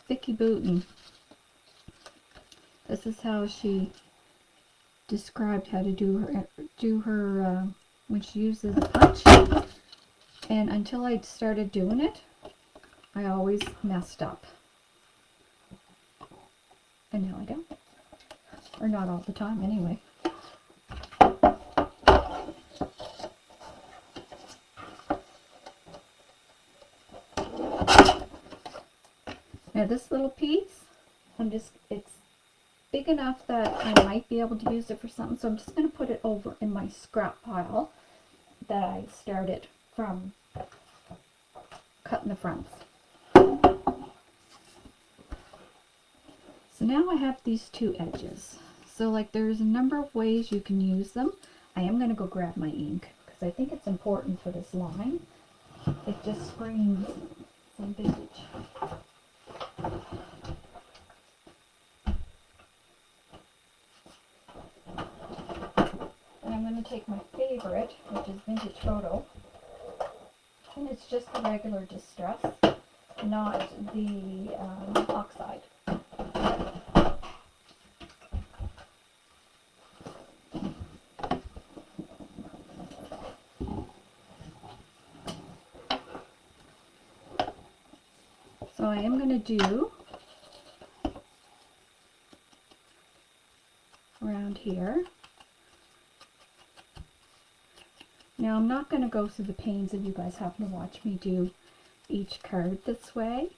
Vicki Boutin. This is how she described how to do her when she uses a punch. And until I started doing it, I always messed up. And now I don't. Or not all the time anyway. Now this little piece, it's big enough that I might be able to use it for something, so I'm just going to put it over in my scrap pile that I started from cutting the fronts. So now I have these two edges. So like there's a number of ways you can use them. I am going to go grab my ink because I think it's important for this line. It just screams some vintage. And I'm going to take my favorite, which is Vintage Photo. And it's just the regular Distress, not the oxide. So I am going to do around here. Now I'm not going to go through the pains of you guys having to watch me do each card this way.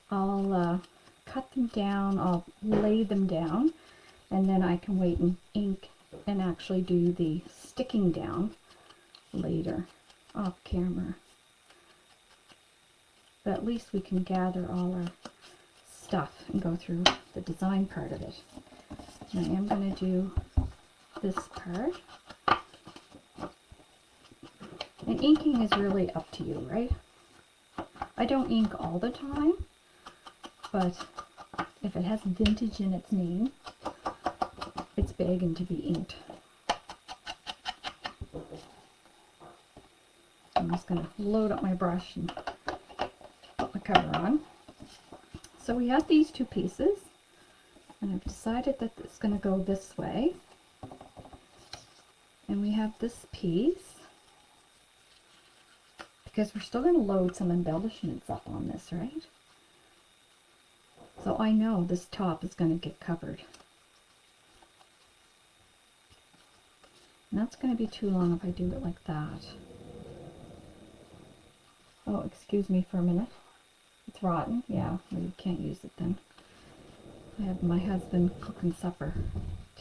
I'll cut them down, I'll lay them down, and then I can wait and ink and actually do the sticking down later off camera. But at least we can gather all our stuff and go through the design part of it. And I am going to do this part. And inking is really up to you, right? I don't ink all the time, but if it has vintage in its name, it's begging to be inked. I'm just going to load up my brush and put my cover on. So we have these two pieces, and I've decided that it's going to go this way. And we have this piece, because we're still going to load some embellishments up on this, right? So I know this top is going to get covered. And that's going to be too long if I do it like that. Oh, excuse me for a minute. It's rotten. Yeah, well, you can't use it then. I have my husband cooking supper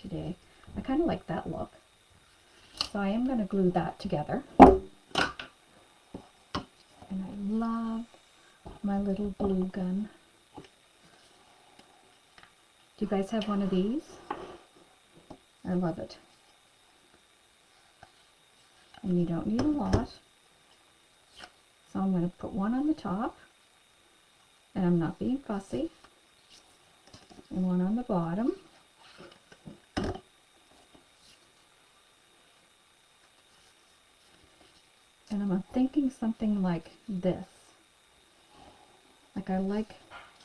today. I kind of like that look. So I am going to glue that together. And I love my little glue gun. Do you guys have one of these? I love it. And you don't need a lot. So I'm going to put one on the top. And I'm not being fussy. And one on the bottom. And I'm thinking something like this. Like I like,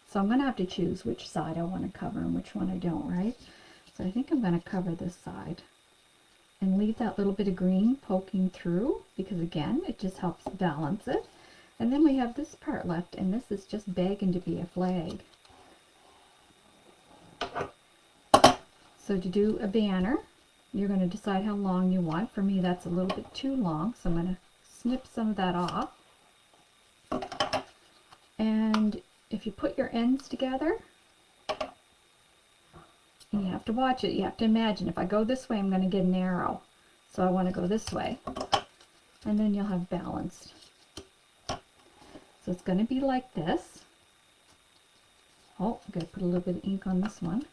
so I'm going to have to choose which side I want to cover and which one I don't, right? So I think I'm going to cover this side and leave that little bit of green poking through, because again, it just helps balance it. And then we have this part left, and this is just begging to be a flag. So to do a banner, you're going to decide how long you want. For me, that's a little bit too long, so I'm going to snip some of that off. And if you put your ends together, and you have to watch it, you have to imagine, if I go this way, I'm going to get an arrow. So I want to go this way. And then you'll have balanced. So it's going to be like this. Oh, I'm going to put a little bit of ink on this one.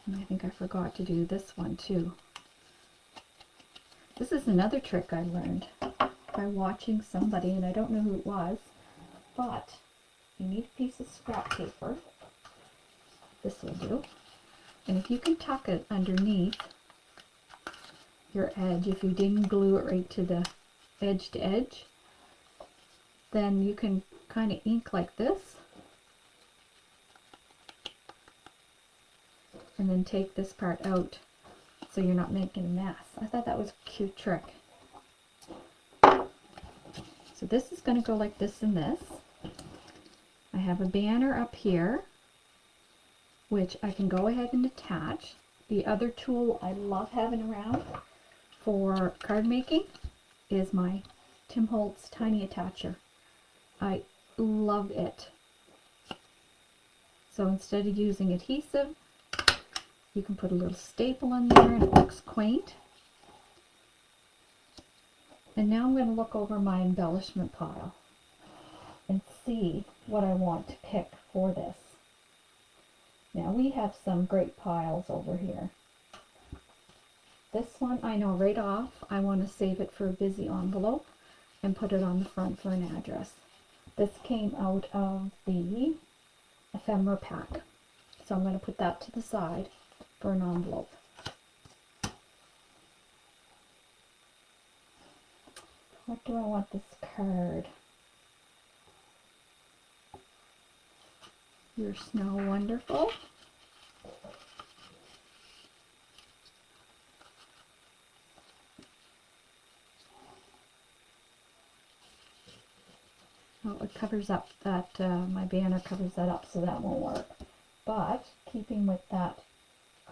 And I think I forgot to do this one too. This is another trick I learned by watching somebody, and I don't know who it was, but you need a piece of scrap paper. This will do. And if you can tuck it underneath your edge, if you didn't glue it right to the edge, then you can kind of ink like this. And then take this part out so you're not making a mess. I thought that was a cute trick. So this is going to go like this and this. I have a banner up here, which I can go ahead and attach. The other tool I love having around for card making is my Tim Holtz Tiny Attacher. I love it. So instead of using adhesive, you can put a little staple in there and it looks quaint. And now I'm going to look over my embellishment pile and see what I want to pick for this. Now we have some great piles over here. This one I know right off I want to save it for a busy envelope and put it on the front for an address. This came out of the ephemera pack. So I'm going to put that to the side for an envelope. What do I want this card? You're Snow Wonderful. Oh, it covers up that, my banner covers that up, so that won't work. But, keeping with that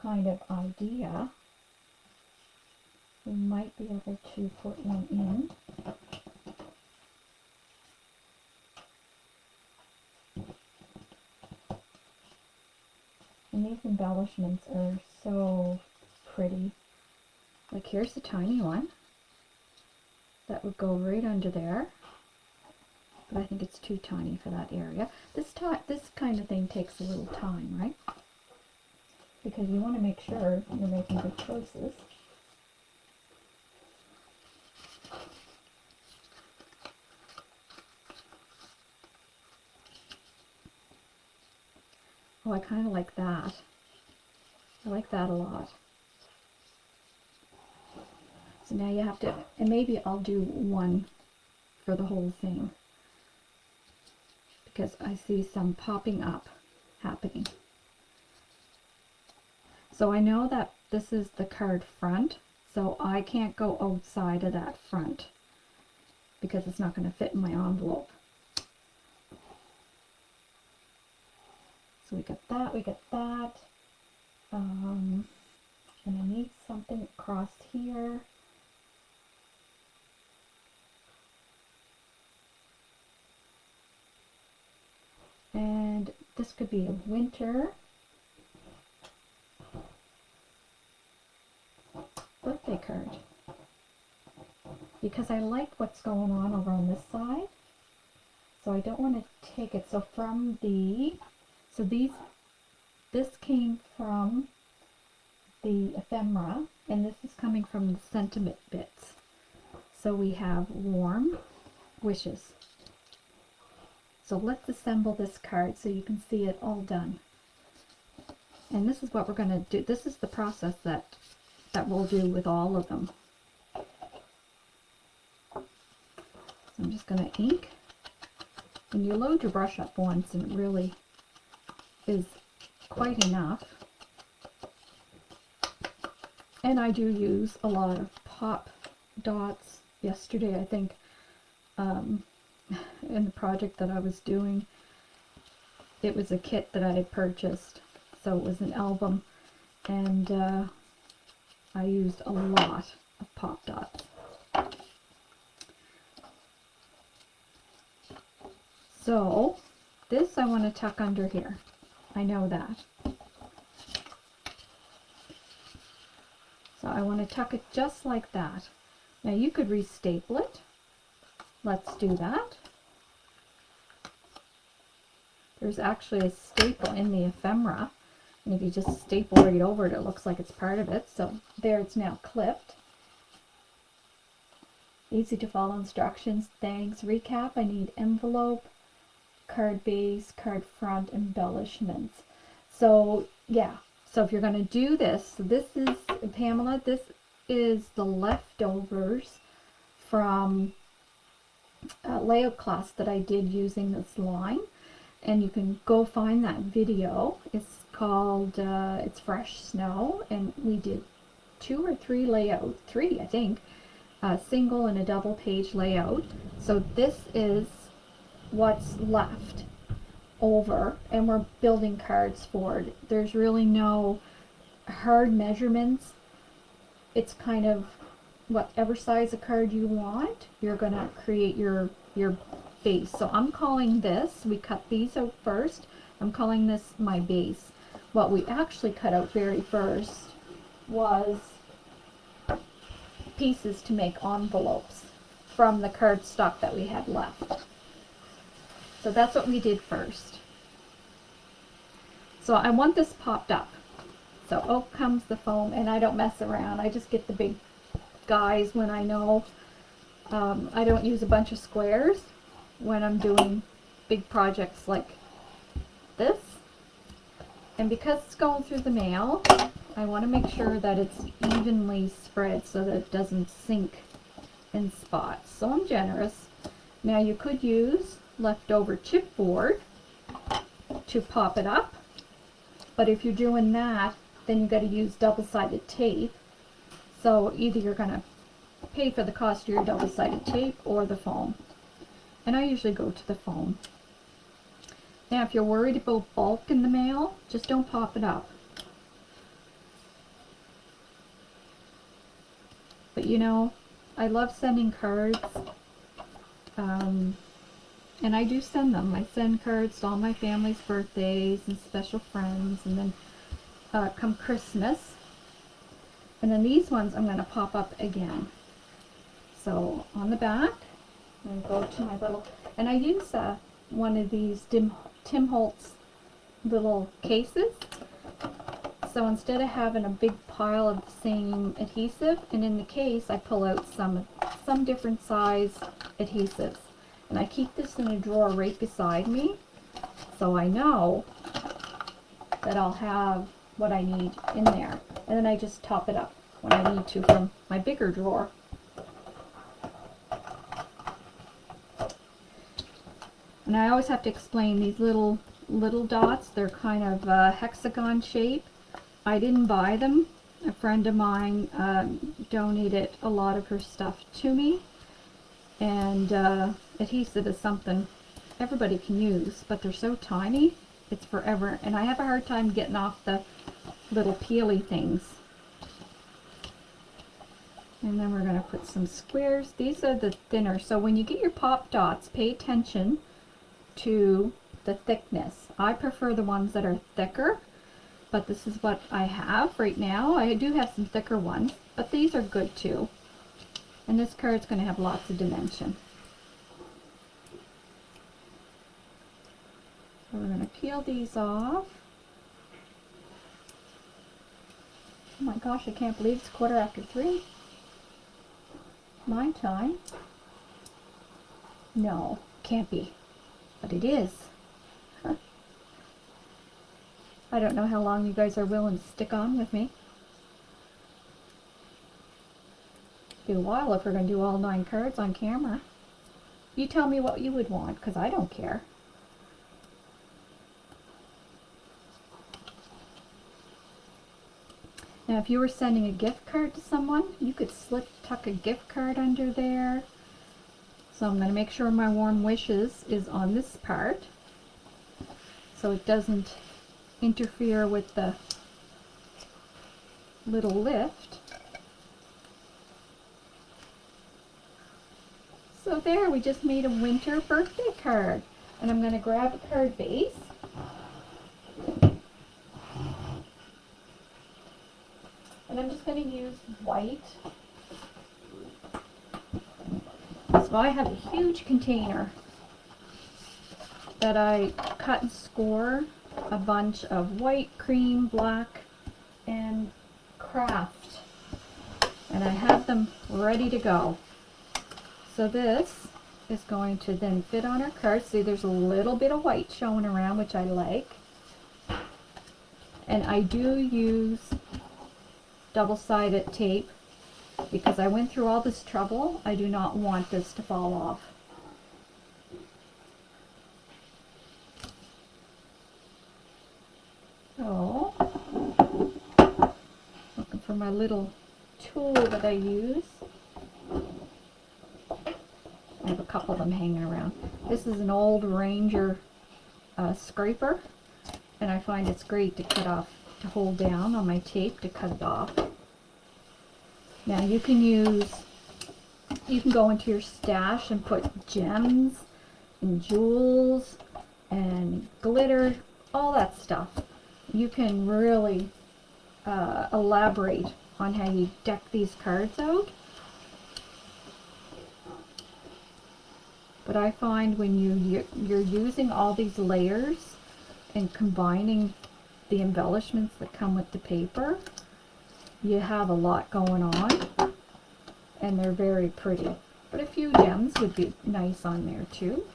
kind of idea, we might be able to put one in. And these embellishments are so pretty. Like here's a tiny one that would go right under there, but I think it's too tiny for that area. This kind of thing takes a little time, right? Because you want to make sure you're making good choices. Oh, I kind of like that. I like that a lot. So now you have to, and maybe I'll do one for the whole thing, because I see some popping up happening. So I know that this is the card front, so I can't go outside of that front because it's not going to fit in my envelope. So we got that, and I need something across here. And this could be a winter birthday card, because I like what's going on over on this side, so I don't want to take it. So from the, this came from the ephemera, and this is coming from the sentiment bits. So we have warm wishes. So let's assemble this card so you can see it all done. And this is what we're going to do. This is the process that we'll do with all of them. So I'm just going to ink. And you load your brush up once and it really is quite enough. And I do use a lot of pop dots. Yesterday, I think, in the project that I was doing, it was a kit that I had purchased, so it was an album, and I used a lot of pop dots. So this I want to tuck under here. I know that. So I want to tuck it just like that. Now you could restaple it. Let's do that. There's actually a staple in the ephemera, and if you just staple right over it, it looks like it's part of it. So there, it's now clipped. Easy to follow instructions. Thanks. Recap. I need envelope, card base, card front, embellishments. So yeah, so if you're going to do this, so this is, Pamela, this is the leftovers from layout class that I did using this line, and you can go find that video. It's called It's Fresh Snow, and we did 2 or 3 layouts, 3 I think, a single and a double page layout. So this is what's left over, and we're building cards for it. There's really no hard measurements. It's kind of whatever size of card you want, you're gonna create your base. So I'm calling this, we cut these out first, I'm calling this my base. What we actually cut out very first was pieces to make envelopes from the cardstock that we had left. So that's what we did first. So I want this popped up. So out comes the foam, and I don't mess around. I just get the big guys when I know I don't use a bunch of squares when I'm doing big projects like this. And because it's going through the mail, I want to make sure that it's evenly spread so that it doesn't sink in spots. So I'm generous. Now you could use leftover chipboard to pop it up, but if you're doing that, then you got to use double-sided tape. So either you're going to pay for the cost of your double-sided tape or the foam. And I usually go to the foam. Now if you're worried about bulk in the mail, just don't pop it up. But you know, I love sending cards. And I do send them. I send cards to all my family's birthdays and special friends, and then come Christmas. And then these ones I'm going to pop up again. So on the back, I'm going to go to my little, and I use one of these Tim Holtz little cases. So instead of having a big pile of the same adhesive, and in the case I pull out some different size adhesives. And I keep this in a drawer right beside me, so I know that I'll have what I need in there. And then I just top it up when I need to from my bigger drawer. And I always have to explain these little dots. They're kind of hexagon shape. I didn't buy them. A friend of mine donated a lot of her stuff to me. And adhesive is something everybody can use, but they're so tiny, it's forever. And I have a hard time getting off the little peely things. And then we're going to put some squares. These are the thinner. So when you get your pop dots, pay attention to the thickness. I prefer the ones that are thicker, but this is what I have right now. I do have some thicker ones, but these are good too. And this card's going to have lots of dimension. So we're going to peel these off. Oh my gosh, I can't believe it's 3:15. My time. No, can't be. But it is. Huh. I don't know how long you guys are willing to stick on with me. Be a while if we're going to do all 9 cards on camera. You tell me what you would want, because I don't care. Now if you were sending a gift card to someone, you could tuck a gift card under there. So I'm going to make sure my warm wishes is on this part, so it doesn't interfere with the little lift. So there, we just made a winter birthday card. And I'm going to grab a card base. And I'm just going to use white. So I have a huge container that I cut and score a bunch of white, cream, black, and craft. And I have them ready to go. So this is going to then fit on our card. See, there's a little bit of white showing around, which I like. And I do use double-sided tape because I went through all this trouble. I do not want this to fall off. my little tool that I use. I have a couple of them hanging around. This is an old Ranger scraper, and I find it's great to cut off, to hold down on my tape to cut it off. Now you can go into your stash and put gems and jewels and glitter, all that stuff. You can really elaborate on how you deck these cards out. But I find when you're using all these layers and combining the embellishments that come with the paper, you have a lot going on, and they're very pretty. But a few gems would be nice on there too.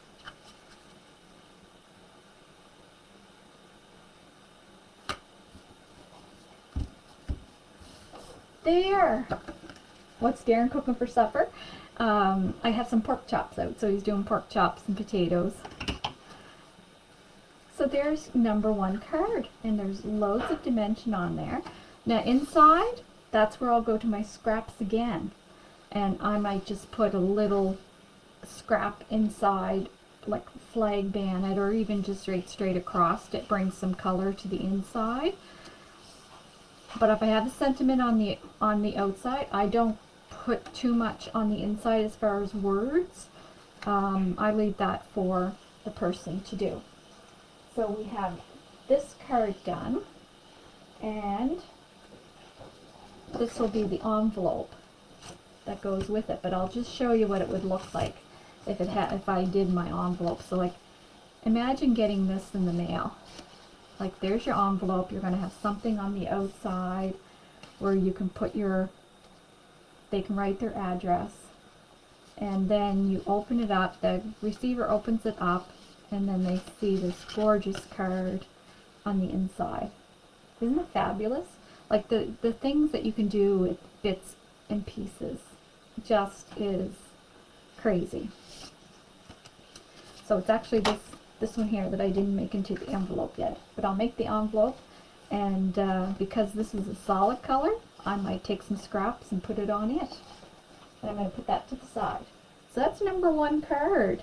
There! What's Darren cooking for supper? I have some pork chops out, so he's doing pork chops and potatoes. So there's number 1 card, and there's loads of dimension on there. Now inside, that's where I'll go to my scraps again, and I might just put a little scrap inside, like flag band, or even just straight across. It brings some color to the inside. But if I have a sentiment on the outside, I don't put too much on the inside as far as words. I leave that for the person to do. So we have this card done, and this will be the envelope that goes with it. But I'll just show you what it would look like if I did my envelope. So like, imagine getting this in the mail. Like, there's your envelope. You're going to have something on the outside where you can put they can write their address, and then you open it up, the receiver opens it up, and then they see this gorgeous card on the inside. Isn't it fabulous? Like, the things that you can do with bits and pieces just is crazy. So it's actually this one here that I didn't make into the envelope yet, but I'll make the envelope, and because this is a solid color, I might take some scraps and put it on it. And I'm going to put that to the side. So that's number 1 card.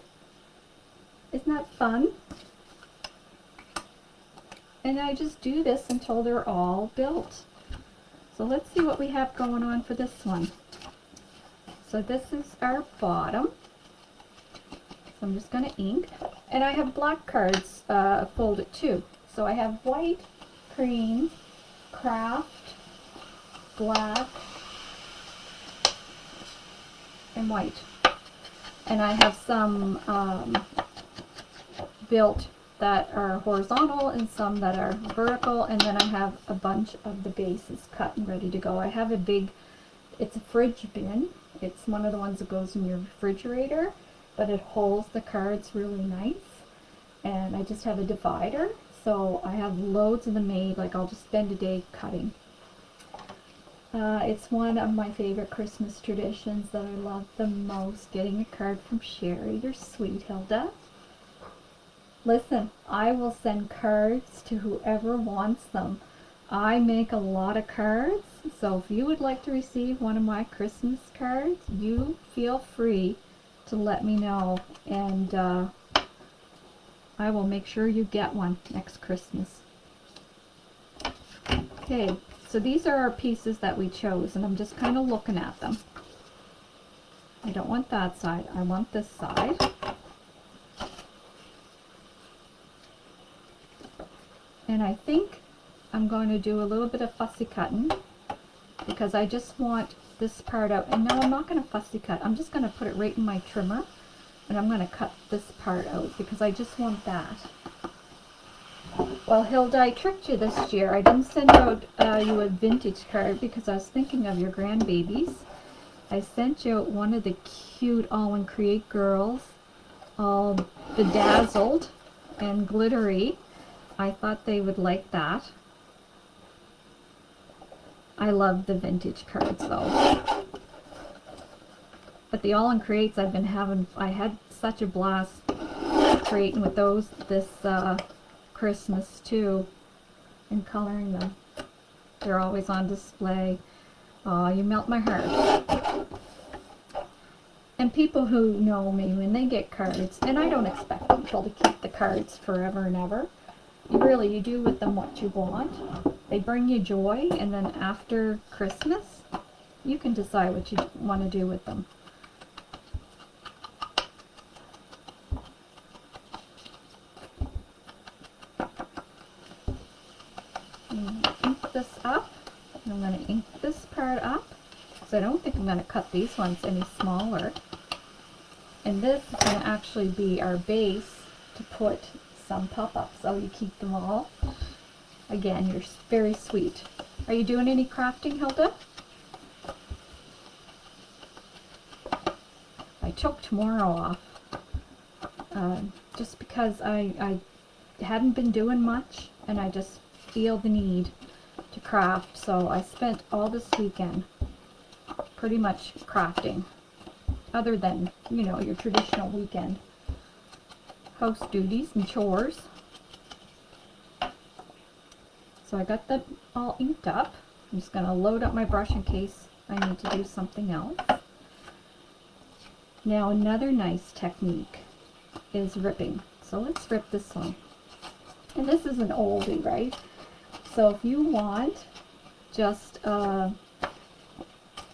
Isn't that fun? And I just do this until they're all built. So let's see what we have going on for this one. So this is our bottom. So I'm just going to ink. And I have black cards folded too. So I have white, cream, craft, black, and white. And I have some built that are horizontal and some that are vertical, and then I have a bunch of the bases cut and ready to go. I have it's a fridge bin. It's one of the ones that goes in your refrigerator, but it holds the cards really nice. And I just have a divider, so I have loads of them made. Like, I'll just spend a day cutting. It's one of my favorite Christmas traditions that I love the most, getting a card from Sherry. You're sweet, Hilda. Listen, I will send cards to whoever wants them. I make a lot of cards, so if you would like to receive one of my Christmas cards, you feel free to let me know, and I will make sure you get one next Christmas. Okay, so these are our pieces that we chose, and I'm just kind of looking at them. I don't want that side, I want this side. And I think I'm going to do a little bit of fussy cutting, because I just want this part out. And no, I'm not going to fussy cut. I'm just going to put it right in my trimmer, and I'm going to cut this part out because I just want that. Well, Hilda, I tricked you this year. I didn't send out you a vintage card because I was thinking of your grandbabies. I sent you out one of the cute All & Create girls, all bedazzled and glittery. I thought they would like that. I love the vintage cards though. But the All & Creates I had such a blast creating with those this Christmas too, and coloring them. They're always on display. Oh, you melt my heart. And people who know me, when they get cards, and I don't expect people to keep the cards forever and ever. You do with them what you want. They bring you joy, and then after Christmas, you can decide what you want to do with them. I'm going to ink this up. I'm going to ink this part up, because I don't think I'm going to cut these ones any smaller. And this is going to actually be our base to put some pop-ups, so you keep them all. Again, you're very sweet. Are you doing any crafting, Hilda? I took tomorrow off, just because I hadn't been doing much, and I just feel the need to craft, so I spent all this weekend pretty much crafting, other than, you know, your traditional weekend house duties and chores. So I got them all inked up. I'm just going to load up my brush in case I need to do something else. Now another nice technique is ripping. So let's rip this one. And this is an oldie, right? So if you want just a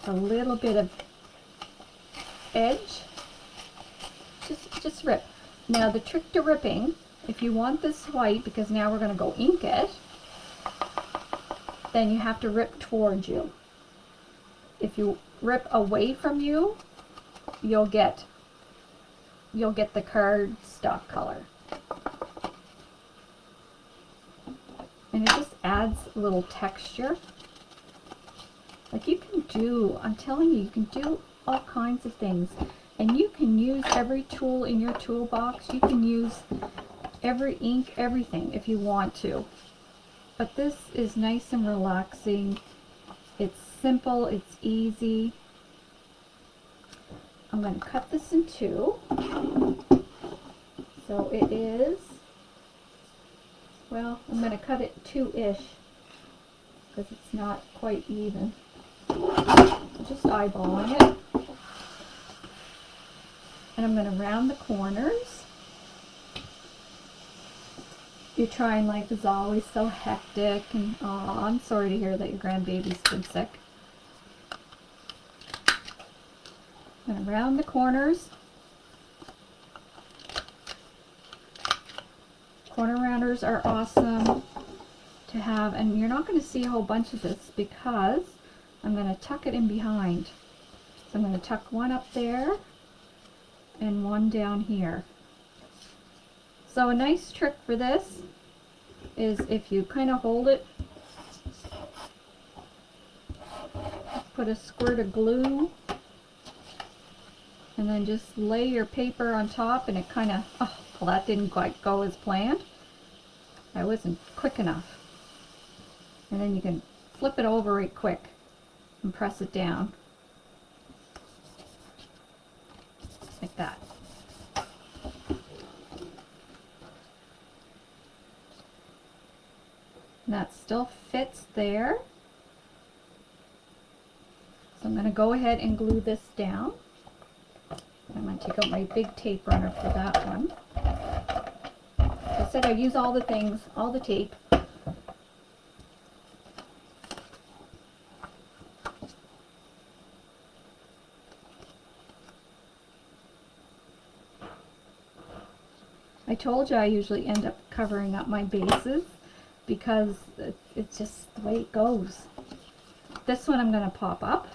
little bit of edge, just rip. Now the trick to ripping, if you want this white, because now we're going to go ink it, then you have to rip towards you. If you rip away from you, you'll get the card stock color. And it just adds a little texture. Like you can do, I'm telling you, you can do all kinds of things. And you can use every tool in your toolbox. You can use every ink, everything if you want to. But this is nice and relaxing. It's simple, it's easy. I'm going to cut this in two. So it is, well, I'm going to cut it two-ish because it's not quite even. Just eyeballing it. And I'm going to round the corners. Your trying life is always so hectic, and oh, I'm sorry to hear that your grandbaby's been sick. I'm going to round the corners. Corner rounders are awesome to have, and you're not going to see a whole bunch of this because I'm going to tuck it in behind. So I'm going to tuck one up there and one down here. So a nice trick for this is if you kind of hold it, put a squirt of glue, and then just lay your paper on top, and it kind of, oh, well, that didn't quite go as planned. I wasn't quick enough. And then you can flip it over right quick and press it down. Like that. And that still fits there. So I'm going to go ahead and glue this down. I'm going to take out my big tape runner for that one. I said I use all the things, all the tape. I told you I usually end up covering up my bases because it's just the way it goes. This one I'm going to pop up.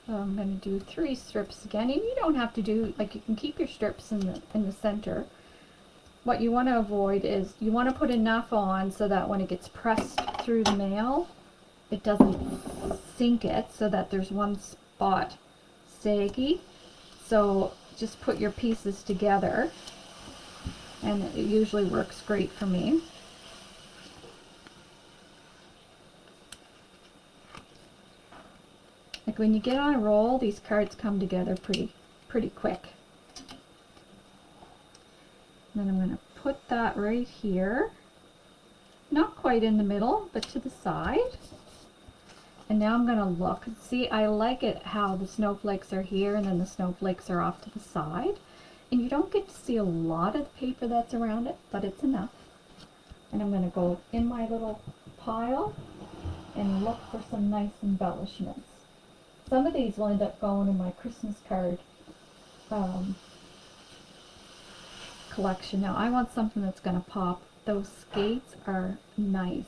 So I'm going to do 3 strips again, and you don't have to do, like, you can keep your strips in the center. What you want to avoid is you want to put enough on so that when it gets pressed through the nail, it doesn't sink it, so that there's one spot saggy. So just put your pieces together, and it usually works great for me. Like when you get on a roll, these cards come together pretty quick. then I'm going to put that right here. Not quite in the middle, but to the side. And now I'm going to look. See, I like it how the snowflakes are here and then the snowflakes are off to the side. And you don't get to see a lot of the paper that's around it, but it's enough. And I'm going to go in my little pile and look for some nice embellishments. Some of these will end up going in my Christmas card collection. Now I want something that's going to pop. Those skates are nice.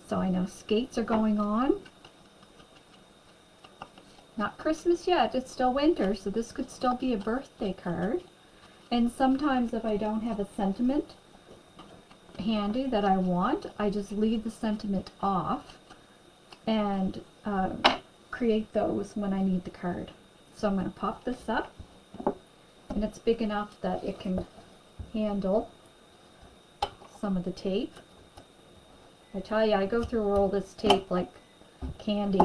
So I know skates are going on. Not Christmas yet, it's still winter, so this could still be a birthday card. And sometimes if I don't have a sentiment handy that I want, I just leave the sentiment off and create those when I need the card. So I'm going to pop this up, and it's big enough that it can handle some of the tape. I tell you, I go through all this tape like candy.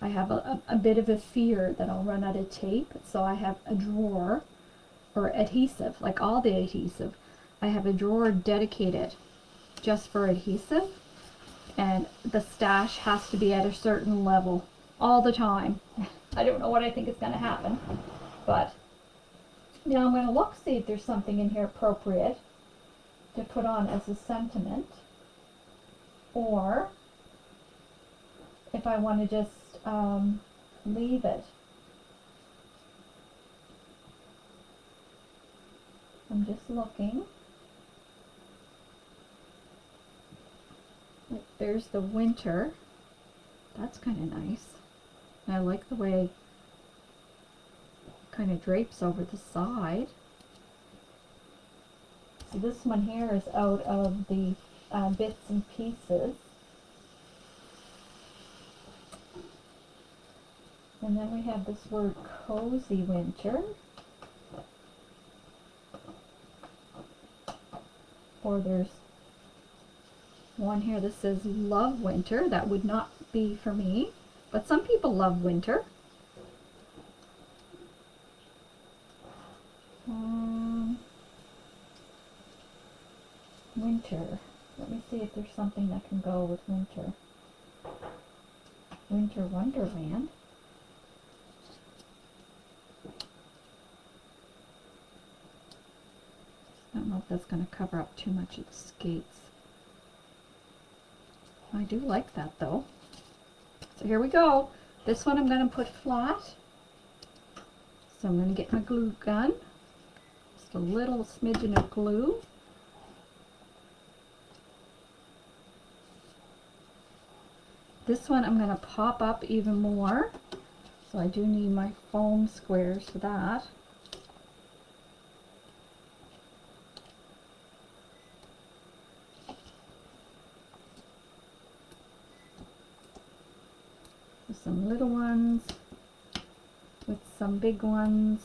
I have a bit of a fear that I'll run out of tape, so I have a drawer, or adhesive, like all the adhesive. I have a drawer dedicated just for adhesive, and the stash has to be at a certain level all the time. I don't know what I think is going to happen, but now I'm going to look, see if there's something in here appropriate to put on as a sentiment, or if I want to just leave it. I'm just looking. Like, there's the winter. That's kind of nice. And I like the way it kind of drapes over the side. So this one here is out of the bits and pieces. And then we have this word cozy winter. Or there's one here that says love winter. That would not be for me, but some people love winter. Winter. Let me see if there's something that can go with winter. Winter Wonderland. I don't know if that's going to cover up too much of the skates. I do like that though. So here we go. This one I'm going to put flat. So I'm going to get my glue gun. Just a little smidgen of glue. This one I'm going to pop up even more. So I do need my foam squares for that. Some little ones with some big ones.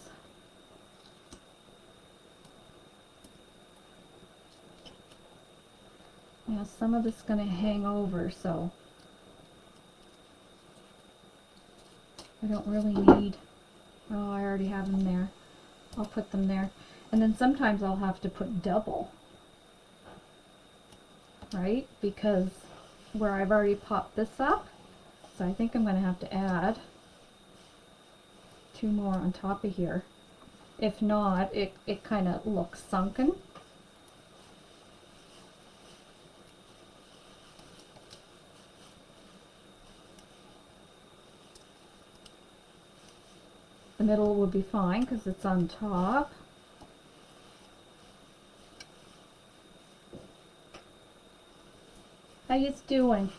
Now some of this is going to hang over, so I don't really need, oh, I already have them there. I'll put them there. And then sometimes I'll have to put double, right? Because where I've already popped this up, so I think I'm going to have to add 2 more on top of here. If not, it kind of looks sunken. The middle would be fine because it's on top. How you doing?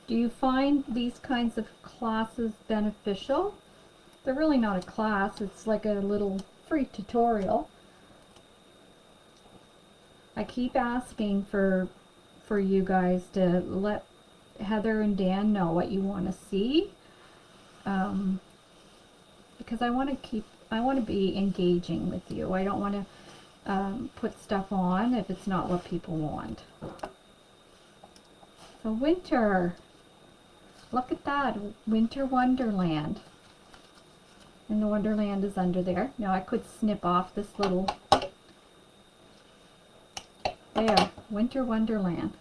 Do you find these kinds of classes beneficial? They're really not a class, it's like a little free tutorial. I keep asking for you guys to let Heather and Dan know what you want to see. because I want to be engaging with you. I don't want to put stuff on if it's not what people want. So winter, look at that, Winter Wonderland. And the Wonderland is under there. Now I could snip off this little, there, Winter Wonderland.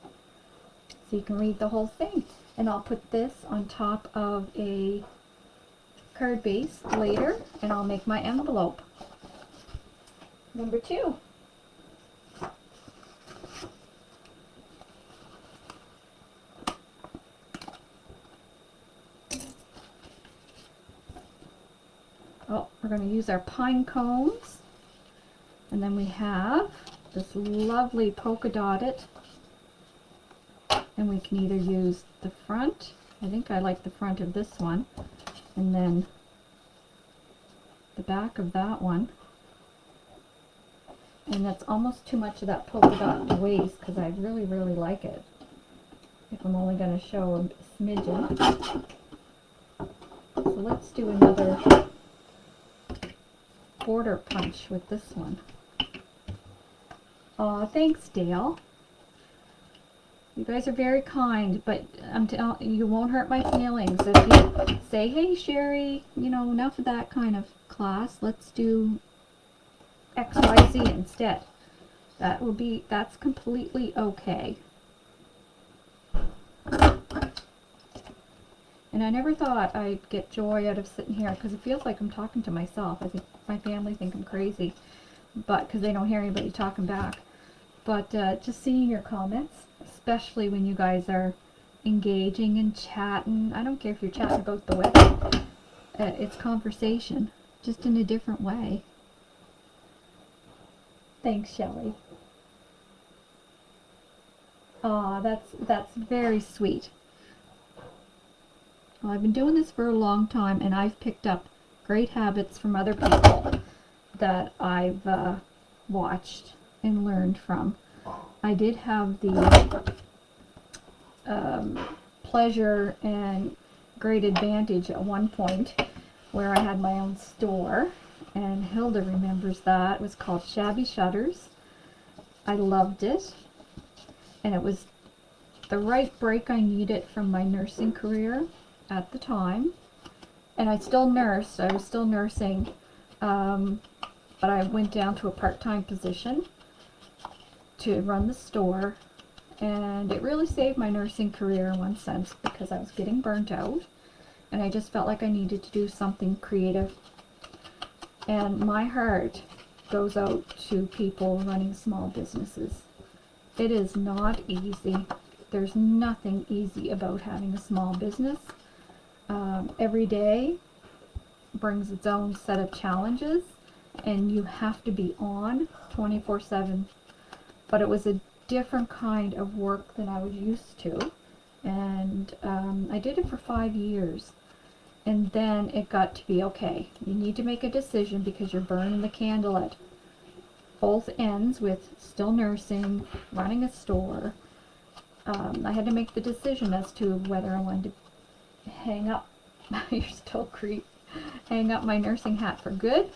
So you can read the whole thing. And I'll put this on top of a card base later, and I'll make my envelope. Number 2. Oh, we're going to use our pine cones. And then we have this lovely polka dotted. And we can either use the front, I think I like the front of this one, and then the back of that one. And that's almost too much of that polka dot to waste, because I really, really like it. If I'm only going to show a smidgen. So let's do another border punch with this one. Aw, thanks, Dale. You guys are very kind, but I'm telling you, you won't hurt my feelings if you say, hey, Sherry, you know, enough of that kind of class. Let's do XYZ instead. That's completely okay. And I never thought I'd get joy out of sitting here, because it feels like I'm talking to myself. I think my family think I'm crazy, but because they don't hear anybody talking back. But just seeing your comments, especially when you guys are engaging and chatting. I don't care if you're chatting about the weather. It's conversation, just in a different way. Thanks, Shelley. Aw, that's very sweet. Well, I've been doing this for a long time, and I've picked up great habits from other people that I've watched and learned from. I did have the pleasure and great advantage at one point where I had my own store, and Hilda remembers that. It was called Shabby Shutters. I loved it, and it was the right break I needed from my nursing career at the time. And I still nursed. I was still nursing, but I went down to a part-time position to run the store, and it really saved my nursing career in one sense, because I was getting burnt out and I just felt like I needed to do something creative. And my heart goes out to people running small businesses. It is not easy. There's nothing easy about having a small business. Every day brings its own set of challenges, and you have to be on 24/7. But it was a different kind of work than I was used to, and I did it for 5 years. And then it got to be, okay, you need to make a decision, because you're burning the candle at both ends with still nursing, running a store. I had to make the decision as to whether I wanted to hang up, you're still creep, hang up my nursing hat for good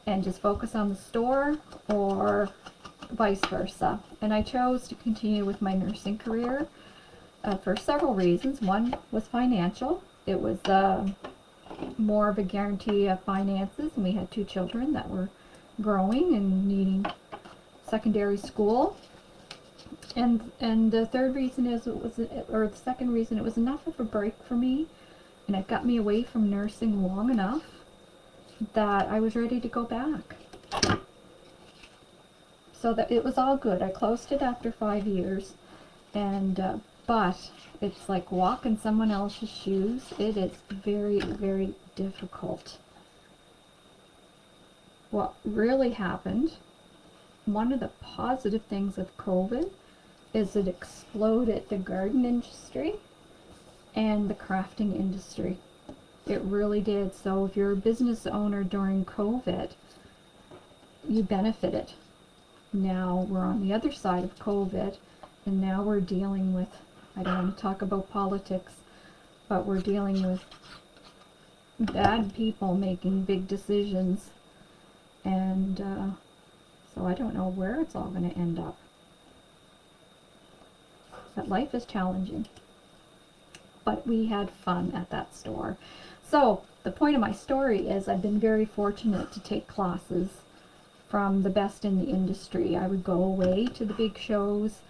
and just focus on the store, or vice versa. And I chose to continue with my nursing career for several reasons. One was financial. It was more of a guarantee of finances, and we had 2 children that were growing and needing secondary school. And the third reason is the second reason, it was enough of a break for me, and it got me away from nursing long enough that I was ready to go back. So that it was all good. I closed it after 5 years, and but it's like walking someone else's shoes. It is very, very difficult. What really happened, one of the positive things of COVID is it exploded the garden industry and the crafting industry. It really did. So if you're a business owner during COVID, you benefited. Now we're on the other side of COVID, and now we're dealing with, I don't want to talk about politics, but we're dealing with bad people making big decisions, and so I don't know where it's all going to end up. But life is challenging. But we had fun at that store. So the point of my story is I've been very fortunate to take classes from the best in the industry. I would go away to the big shows,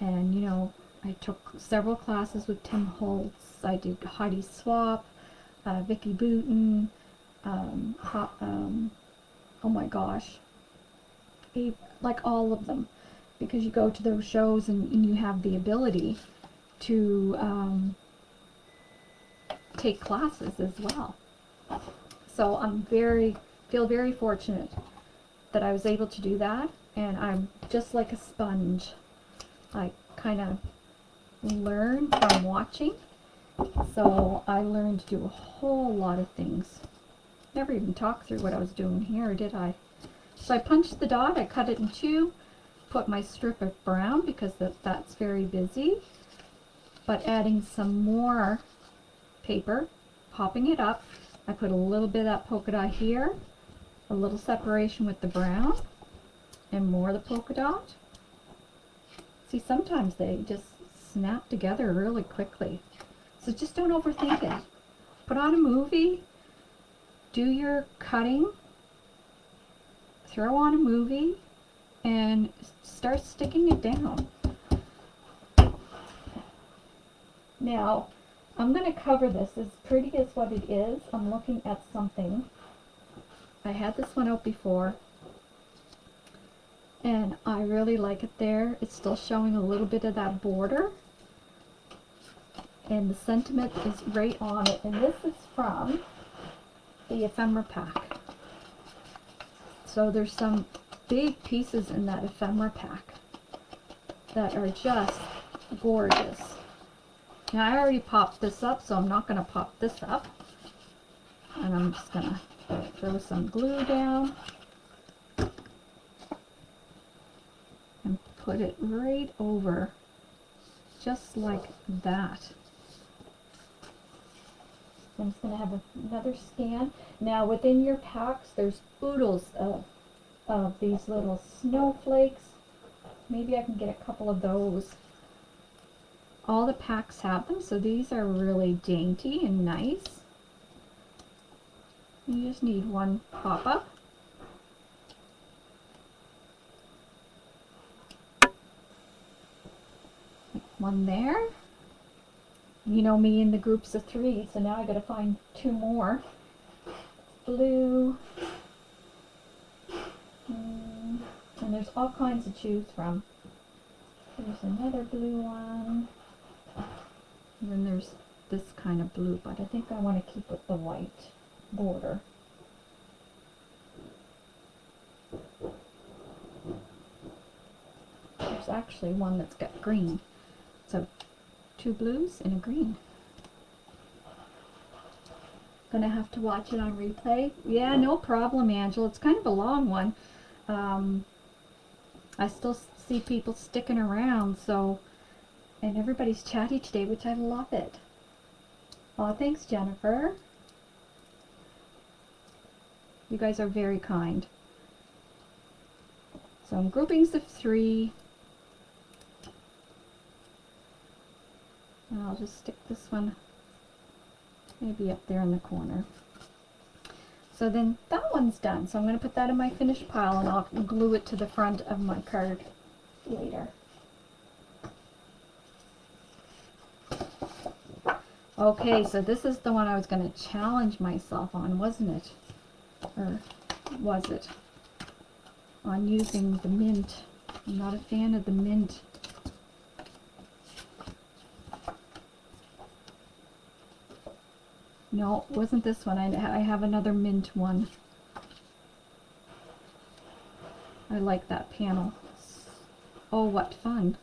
and you know, I took several classes with Tim Holtz. I did Heidi Swapp, Vicki Boutin, oh my gosh, like all of them, because you go to those shows and you have the ability to take classes as well. So I'm feel very fortunate that I was able to do that, and I'm just like a sponge. I kind of learn from watching, so I learned to do a whole lot of things. Never even talked through what I was doing here, did I? So I punched the dot, I cut it in two, put my strip of brown because that's very busy, but adding some more paper, popping it up. I put a little bit of that polka dot here, a little separation with the brown, and more of the polka dot. See, sometimes they just snap together really quickly. So just don't overthink it. Put on a movie, do your cutting, throw on a movie, and start sticking it down. Now, I'm going to cover this. As pretty as what it is, I'm looking at something. I had this one out before, and I really like it there. It's still showing a little bit of that border, and the sentiment is right on it. And this is from the ephemera pack. So there's some big pieces in that ephemera pack that are just gorgeous. Now I already popped this up, so I'm not going to pop this up. And I'm just going to throw some glue down and put it right over, just like that. I'm just going to have another scan. Now within your packs, there's oodles of these little snowflakes. Maybe I can get a couple of those. All the packs have them, so these are really dainty and nice. You just need one pop-up. One there. You know me in the groups of 3, so now I gotta find 2 more. Blue. And there's all kinds to choose from. There's another blue one. And then there's this kind of blue, but I think I want to keep with the white border. There's actually one that's got green. So 2 blues and a green. Gonna have to watch it on replay. Yeah, no problem, Angela. It's kind of a long one. I still see people sticking around, so, and everybody's chatty today, which I love it. Oh, thanks, Jennifer. You guys are very kind. So in groupings of 3. And I'll just stick this one maybe up there in the corner. So then that one's done. So I'm going to put that in my finished pile, and I'll glue it to the front of my card later. Okay, so this is the one I was going to challenge myself on, wasn't it? Or was it? On using the mint. I'm not a fan of the mint. No, it wasn't this one. I have another mint one. I like that panel. Oh, what fun.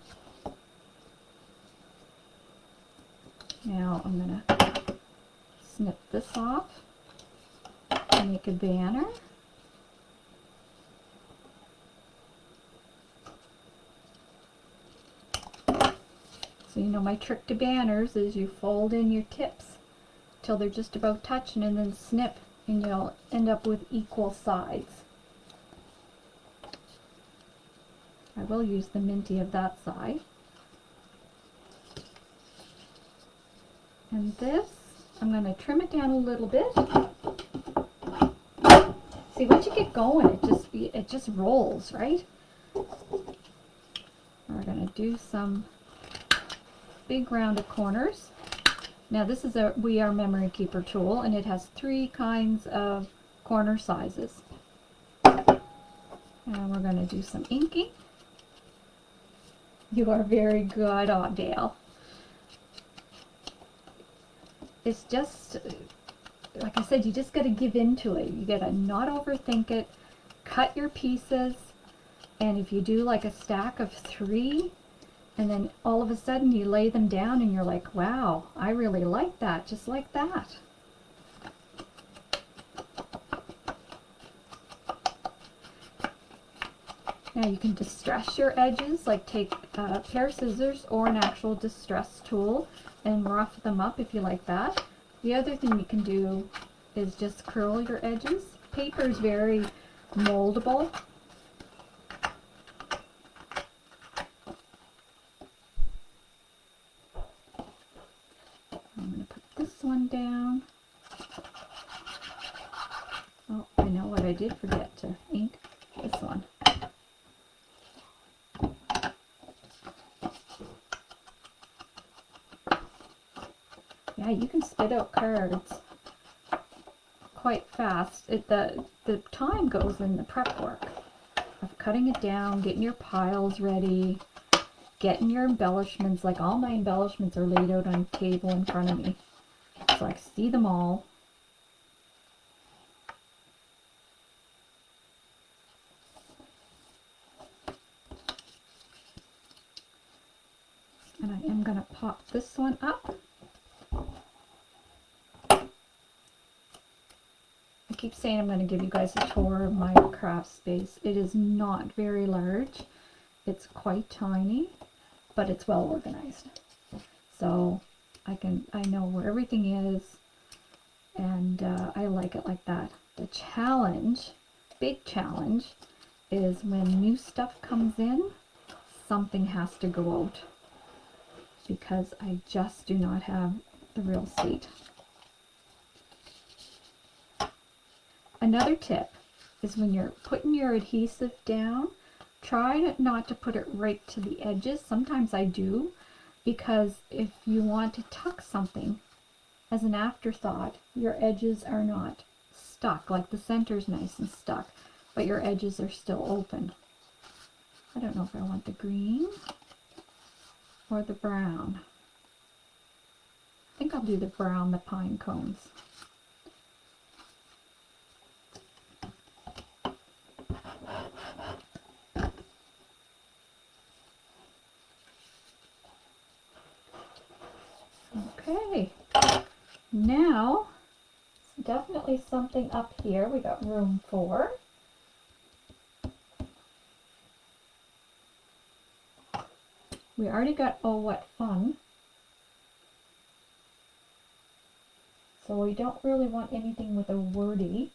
Now I'm going to snip this off and make a banner. So you know my trick to banners is you fold in your tips till they're just about touching and then snip, and you'll end up with equal sides. I will use the minty of that side. And this, I'm going to trim it down a little bit. See, once you get going, it just rolls, right? We're going to do some big rounded corners. Now this is a We Are Memory Keeper tool, and it has 3 kinds of corner sizes. And we're going to do some inking. You are very good, Dale. It's just, like I said, you just got to give into it. You got to not overthink it. Cut your pieces, and if you do like a stack of 3, and then all of a sudden you lay them down and you're like, wow, I really like that, just like that. Now you can distress your edges, like take a pair of scissors or an actual distress tool and rough them up if you like that. The other thing you can do is just curl your edges. Paper is very moldable. I'm going to put this one down. Oh, I know what I did forget to ink. This one. Yeah, you can spit out cards quite fast. The time goes in the prep work of cutting it down, getting your piles ready, getting your embellishments. Like all my embellishments are laid out on a table in front of me, so I can see them all. And I am going to pop this one up. I keep saying I'm going to give you guys a tour of my craft space. It is not very large. It's quite tiny, but it's well organized. So I know where everything is, and I like it like that. The challenge, big challenge, is when new stuff comes in, something has to go out, because I just do not have the real estate. Another tip is when you're putting your adhesive down, try not to put it right to the edges. Sometimes I do, because if you want to tuck something as an afterthought, your edges are not stuck. Like the center's nice and stuck, but your edges are still open. I don't know if I want the green or the brown. I think I'll do the brown, the pine cones. Okay, now definitely something up here we got room for. We already got Oh What Fun, so we don't really want anything with a wordy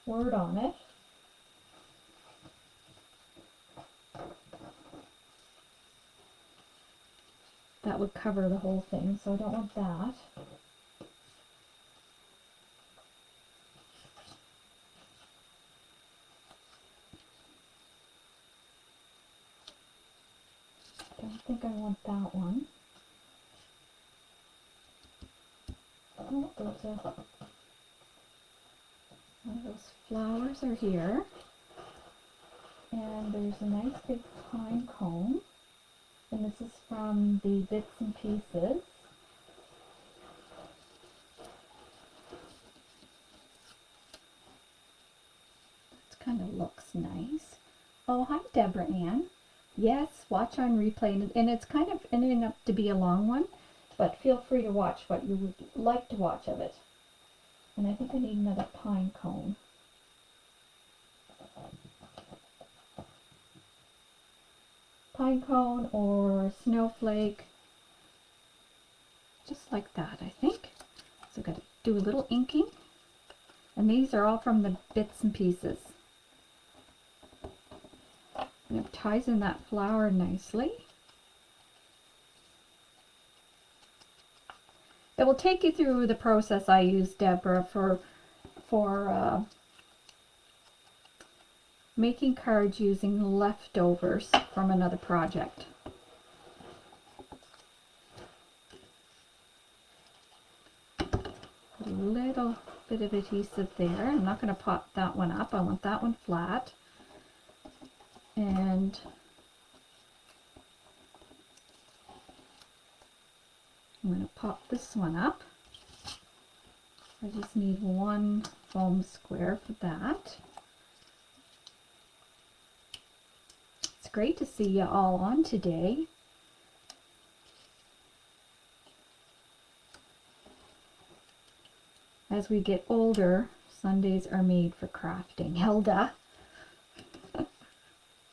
word on it. That would cover the whole thing, so I don't want that. Don't think I want that one. Oh, those flowers are here. And there's a nice big pine cone. And this is from the Bits and Pieces. It kind of looks nice. Oh, hi Deborah Ann. Yes, watch on replay. And it's kind of ending up to be a long one, but feel free to watch what you would like to watch of it. And I think I need another pine cone. Pine cone or snowflake. Just like that, I think. So I've got a do a little inking. And these are all from the bits and pieces. And it ties in that flower nicely. It will take you through the process I used, Deborah, for making cards using leftovers from another project. Put a little bit of adhesive there. I'm not going to pop that one up. I want that one flat. And I'm going to pop this one up. I just need one foam square for that. It's great to see you all on today. As we get older, Sundays are made for crafting. Hilda, you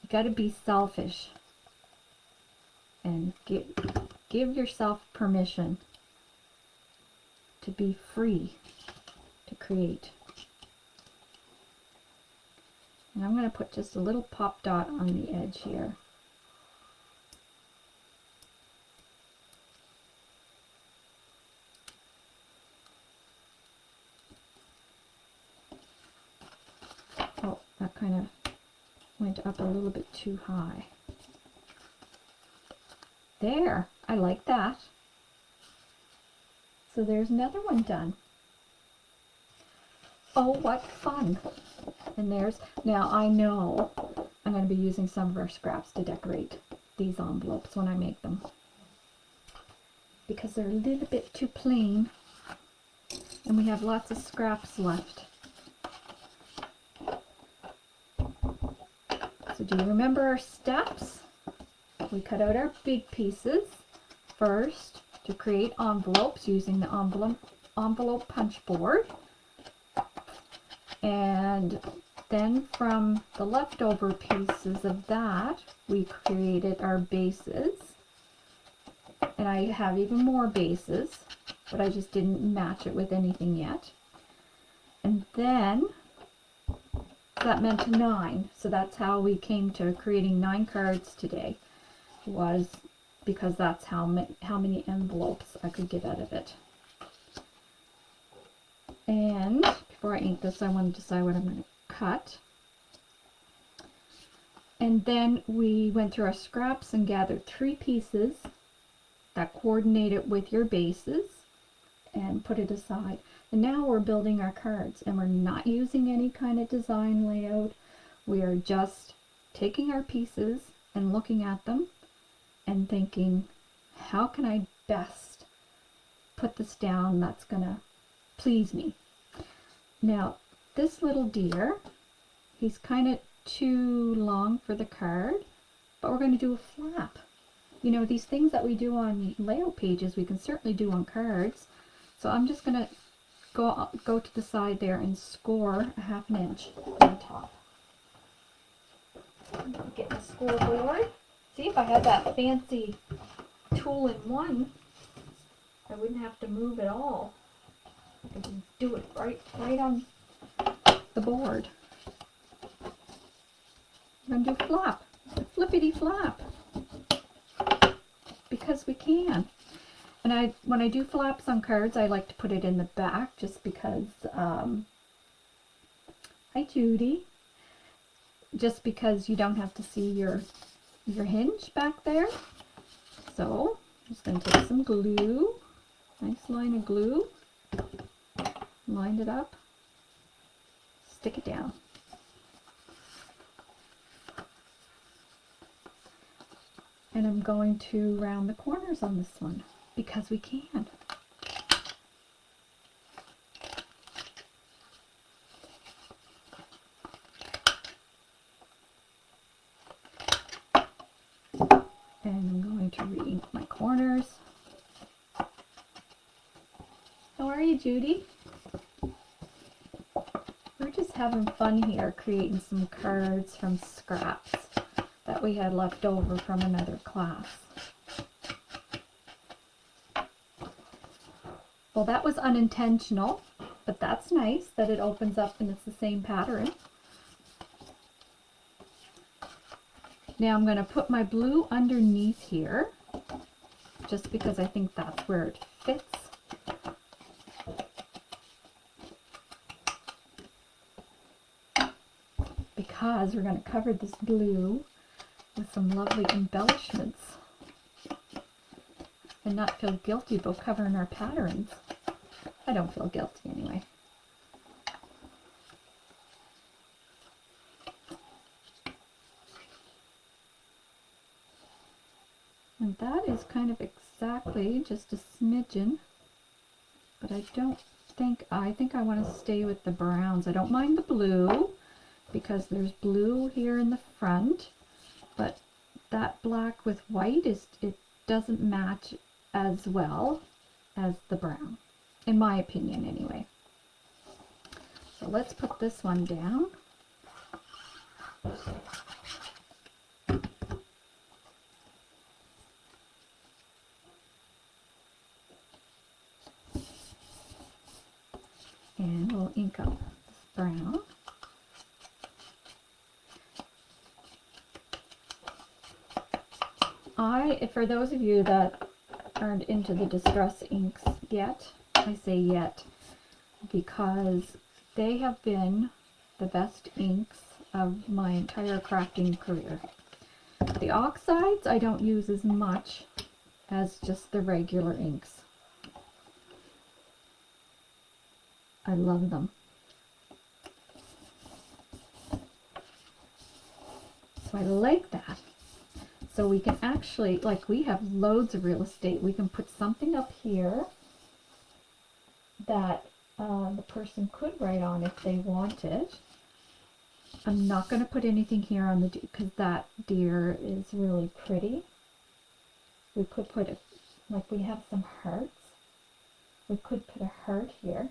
got to be selfish and give yourself permission to be free to create. And I'm going to put just a little pop dot on the edge here. Oh, that kind of went up a little bit too high. There, I like that. So there's another one done. Oh, what fun. And there's, now I know I'm going to be using some of our scraps to decorate these envelopes when I make them, because they're a little bit too plain and we have lots of scraps left. So do you remember our steps? We cut out our big pieces first to create envelopes using the envelope punch board. And then from the leftover pieces of that, we created our bases. And I have even more bases, but I just didn't match it with anything yet. And then that meant 9. So that's how we came to creating 9 cards today, was because that's how many envelopes I could get out of it. And before I ink this, I want to decide what I'm going to cut. And then we went through our scraps and gathered 3 pieces that coordinated with your bases and put it aside. And now we're building our cards, and we're not using any kind of design layout. We are just taking our pieces and looking at them and thinking, how can I best put this down that's going to please me? Now, this little deer, he's kind of too long for the card, but we're going to do a flap. You know, these things that we do on layout pages, we can certainly do on cards. So I'm just going to go to the side there and score a 1/2 inch on top. Get the scoreboard. See, if I had that fancy tool in one, I wouldn't have to move at all. I can do it right on the board. I'm going to do flap, flippity flap, because we can. And when I do flaps on cards, I like to put it in the back, just because, hi Judy, just because you don't have to see your hinge back there. So I'm just going to take some glue, nice line of glue, line it up, stick it down. And I'm going to round the corners on this one, because we can. And I'm going to re-ink my corners. How are you, Judy? We're just having fun here, creating some cards from scraps that we had left over from another class. Well, that was unintentional, but that's nice that it opens up and it's the same pattern. Now I'm going to put my blue underneath here, just because I think that's where it fits. Because we're going to cover this blue with some lovely embellishments and not feel guilty about covering our patterns. I don't feel guilty anyway. And that is kind of exactly just a smidgen, but I think I want to stay with the browns. I don't mind the blue because there's blue here in the front, but that black with white it doesn't match as well as the brown, in my opinion anyway. So let's put this one down. And we'll ink up this brown. For those of you that aren't into the Distress inks yet, I say yet because they have been the best inks of my entire crafting career. The oxides I don't use as much as just the regular inks. I love them. So I like that. So we can actually, like, we have loads of real estate. We can put something up here that the person could write on if they wanted. I'm not going to put anything here on the deer because that deer is really pretty. We could put it, like we have some hearts. We could put a heart here.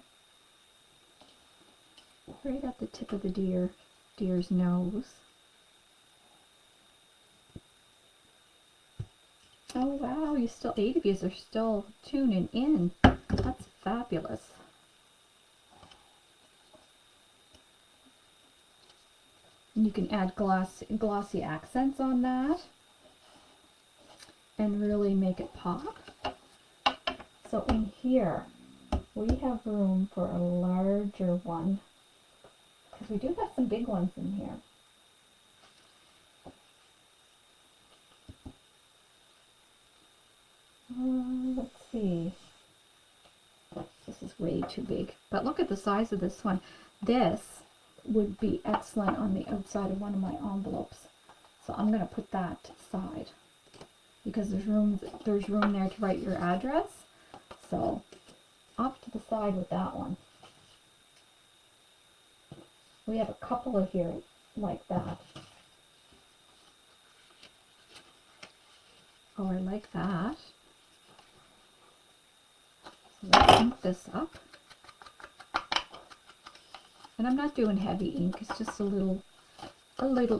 Right at the tip of the deer's nose. Oh wow, 8 of you are still tuning in. That's fabulous. And you can add glossy accents on that and really make it pop. So in here, we have room for a larger one because we do have some big ones in here. Let's see. This is way too big. But look at the size of this one. This would be excellent on the outside of one of my envelopes. So I'm going to put that to the side because there's room there to write your address. So off to the side with that one. We have a couple of here like that. Oh, I like that. So let's ink this up. And I'm not doing heavy ink, it's just a little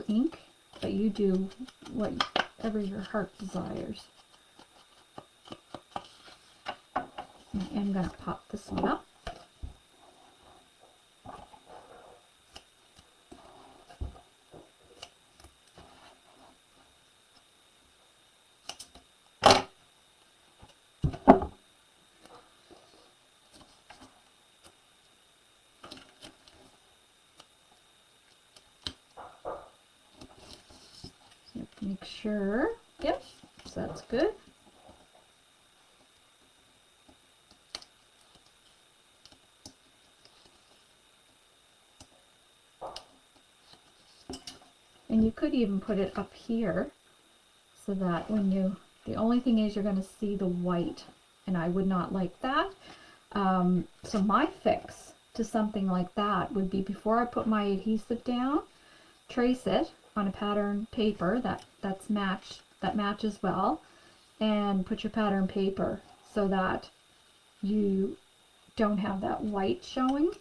ink, but you do whatever your heart desires. And I am going to pop this one up. Make sure, yep, so that's good. And you could even put it up here so that when the only thing is you're going to see the white, and I would not like that. So my fix to something like that would be before I put my adhesive down, trace it on a pattern paper that matches well, and put your pattern paper so that you don't have that white showing.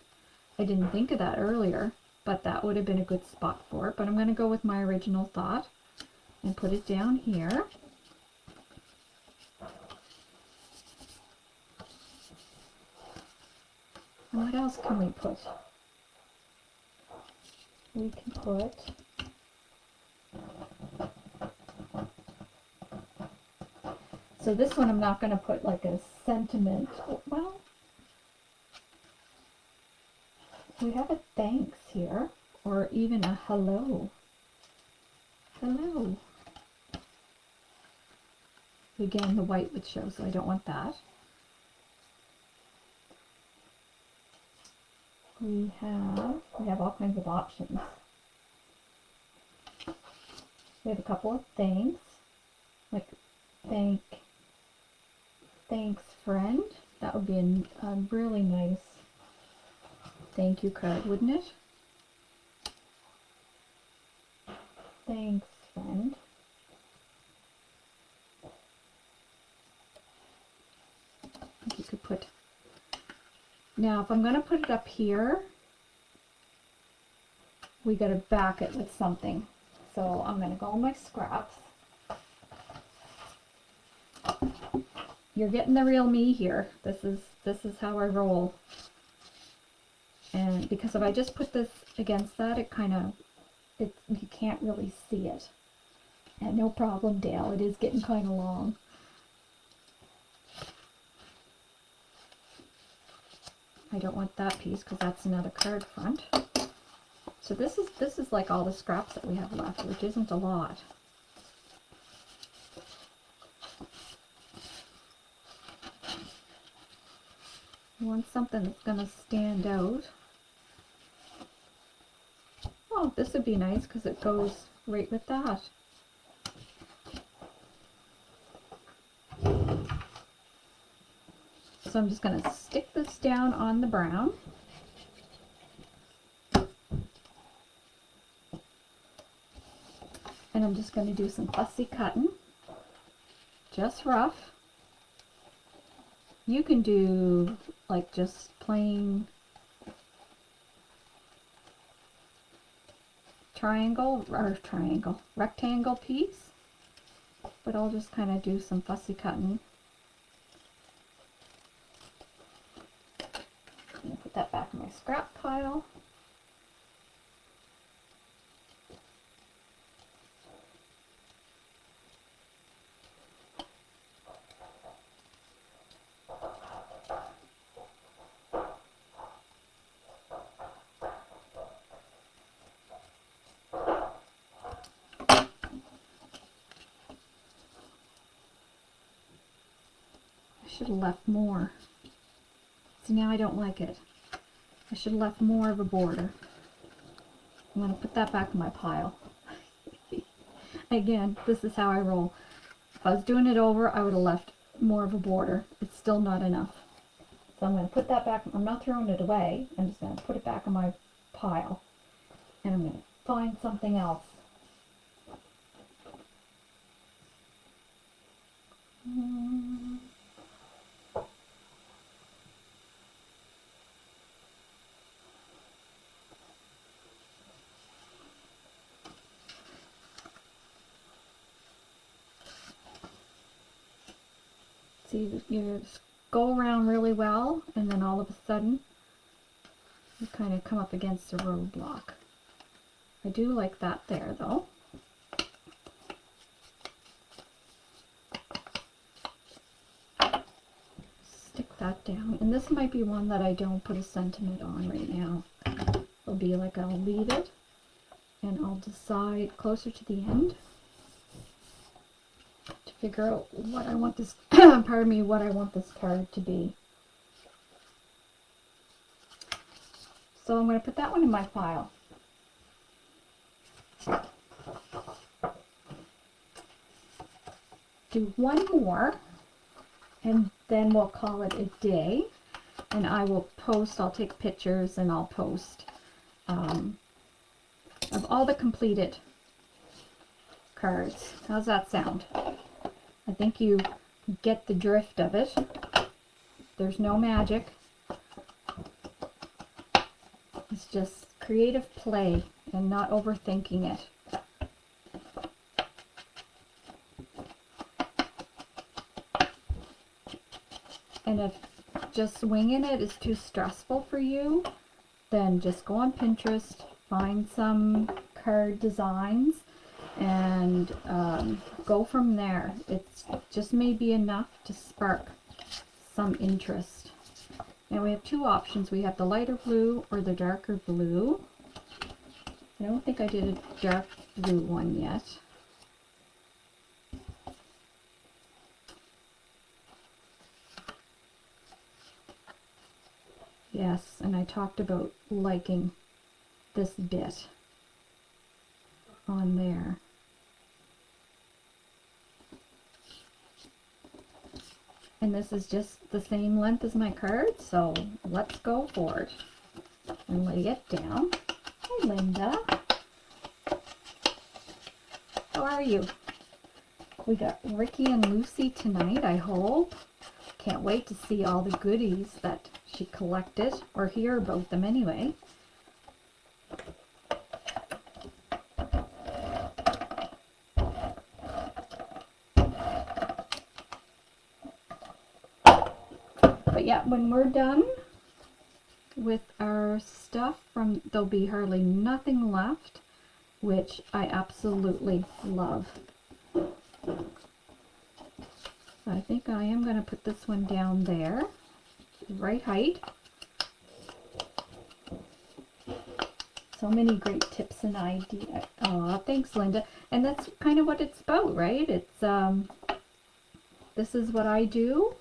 I didn't think of that earlier, but that would have been a good spot for it. But I'm going to go with my original thought and put it down here. What else can we put? We can put so this one I'm not going to put like a sentiment. Well, we have a thanks here, or even a hello. Hello. Again, the white would show, so I don't want that. We have all kinds of options. We have a couple of thanks, like thanks friend. That would be a really nice thank you card, wouldn't it? Thanks friend. I think you could put, now if I'm going to put it up here, we got to back it with something. So I'm going to go on my scraps. You're getting the real me here. This is how I roll. And because if I just put this against that, you can't really see it. And no problem, Dale. It is getting kind of long. I don't want that piece because that's another card front. So this is like all the scraps that we have left, which isn't a lot. I want something that's going to stand out. Oh, this would be nice because it goes right with that. So I'm just going to stick this down on the brown. And I'm just going to do some fussy cutting, just rough. You can do like just plain rectangle piece, but I'll just kind of do some fussy cutting. And put that back in my scrap pile. Should have left more. See, now I don't like it. I should have left more of a border. I'm going to put that back in my pile. Again, this is how I roll. If I was doing it over, I would have left more of a border. It's still not enough. So I'm going to put that back. I'm not throwing it away. I'm just going to put it back in my pile. And I'm going to find something else. See, you just go around really well, and then all of a sudden, you kind of come up against a roadblock. I do like that there, though. Stick that down. And this might be one that I don't put a sentiment on right now. It'll be like I'll leave it, and I'll decide closer to the end to figure out what I want this, pardon me, what I want this card to be. So I'm going to put that one in my file. Do one more, and then we'll call it a day. And I will post, I'll take pictures and I'll post of all the completed cards. How's that sound? I think you get the drift of it. There's no magic. It's just creative play and not overthinking it. And if just winging it is too stressful for you, then just go on Pinterest, find some card designs, and go from there. It's just maybe enough to spark some interest. Now we have two options. We have the lighter blue or the darker blue. I don't think I did a dark blue one yet. Yes, and I talked about liking this bit on there. And this is just the same length as my card, so let's go for it. And lay it down. Hi, Linda. How are you? We got Ricky and Lucy tonight, I hope. Can't wait to see all the goodies that she collected, or hear about them anyway. But yeah, when we're done with our stuff, there'll be hardly nothing left, which I absolutely love. So I think I am going to put this one down there, right height. So many great tips and ideas. Oh, thanks, Linda. And that's kind of what it's about, right? It's this is what I do.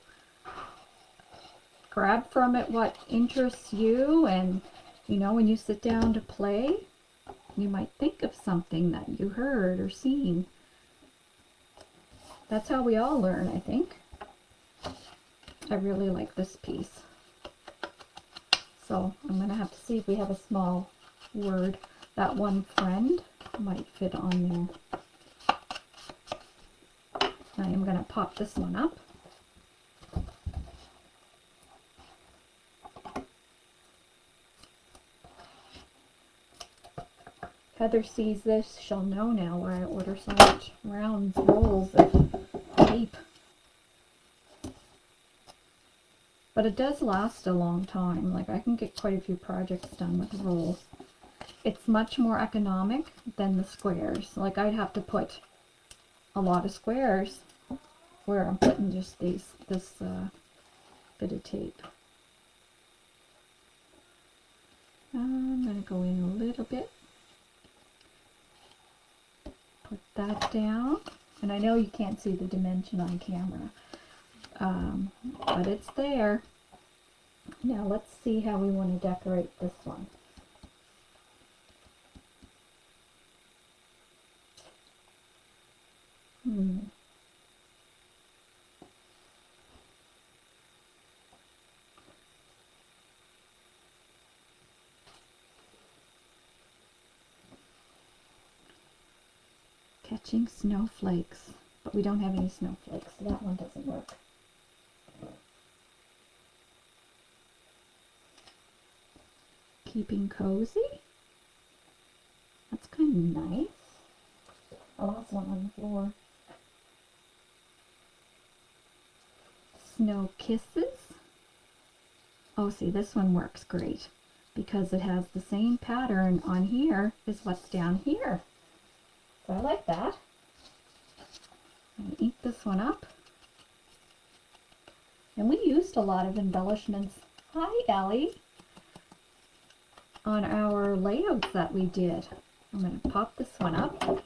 Grab from it what interests you, and you know, when you sit down to play, you might think of something that you heard or seen. That's how we all learn, I think. I really like this piece. So I'm going to have to see if we have a small word. That one friend might fit on there. I am going to pop this one up. Heather sees this, she'll know now why I order so much round rolls of tape. But it does last a long time. Like, I can get quite a few projects done with rolls. It's much more economic than the squares. Like, I'd have to put a lot of squares where I'm putting just this bit of tape. I'm going to go in a little bit. Put that down. And I know you can't see the dimension on camera. But it's there. Now let's see how we want to decorate this one. Catching snowflakes. But we don't have any snowflakes, so that one doesn't work. Keeping cozy. That's kind of nice. I lost one on the floor. Snow kisses. Oh, see, this one works great because it has the same pattern on here as what's down here. So I like that. I'm going to ink this one up. And we used a lot of embellishments. Hi, Ellie. On our layouts that we did. I'm going to pop this one up.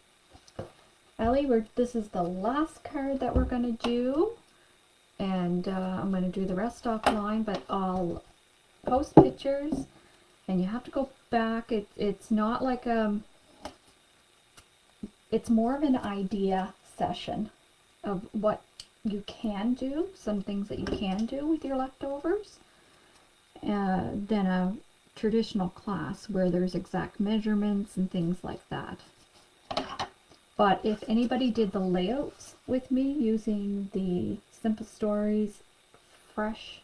Ellie, this is the last card that we're going to do. And I'm going to do the rest offline, but I'll post pictures. And you have to go back. It's not like it's more of an idea session of what you can do, some things that you can do with your leftovers, than a traditional class where there's exact measurements and things like that. But if anybody did the layouts with me using the Simple Stories Fresh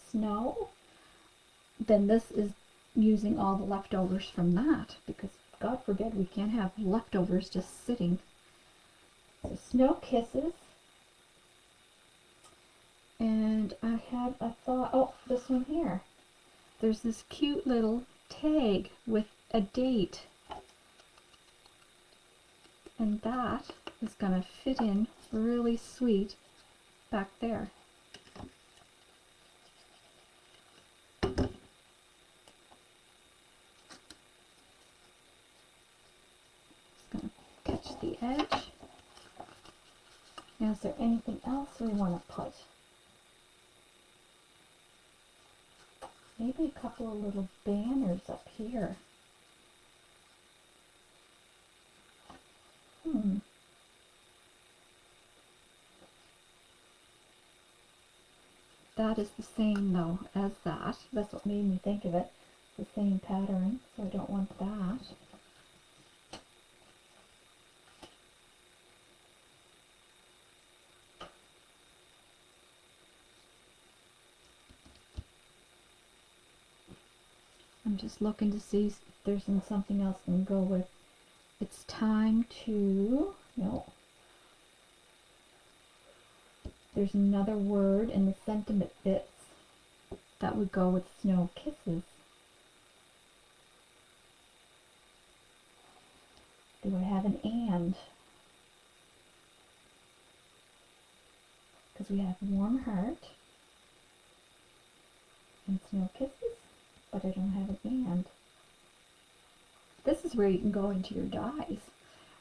Snow, then this is using all the leftovers from that, because God forbid we can't have leftovers just sitting. So Snow Kisses. And I had a thought, oh, this one here. There's this cute little tag with a date. And that is going to fit in really sweet back there. Just going to catch the edge. Now, is there anything else we want to put? Maybe a couple of little banners up here. That is the same though as that. That's what made me think of it. The same pattern, so I don't want that. I'm just looking to see if there's something else I can go with. It's time to, no. There's another word in the sentiment bits that would go with snow kisses. Do I have an and? Because we have warm heart and snow kisses, but I don't have an and. This is where you can go into your dies,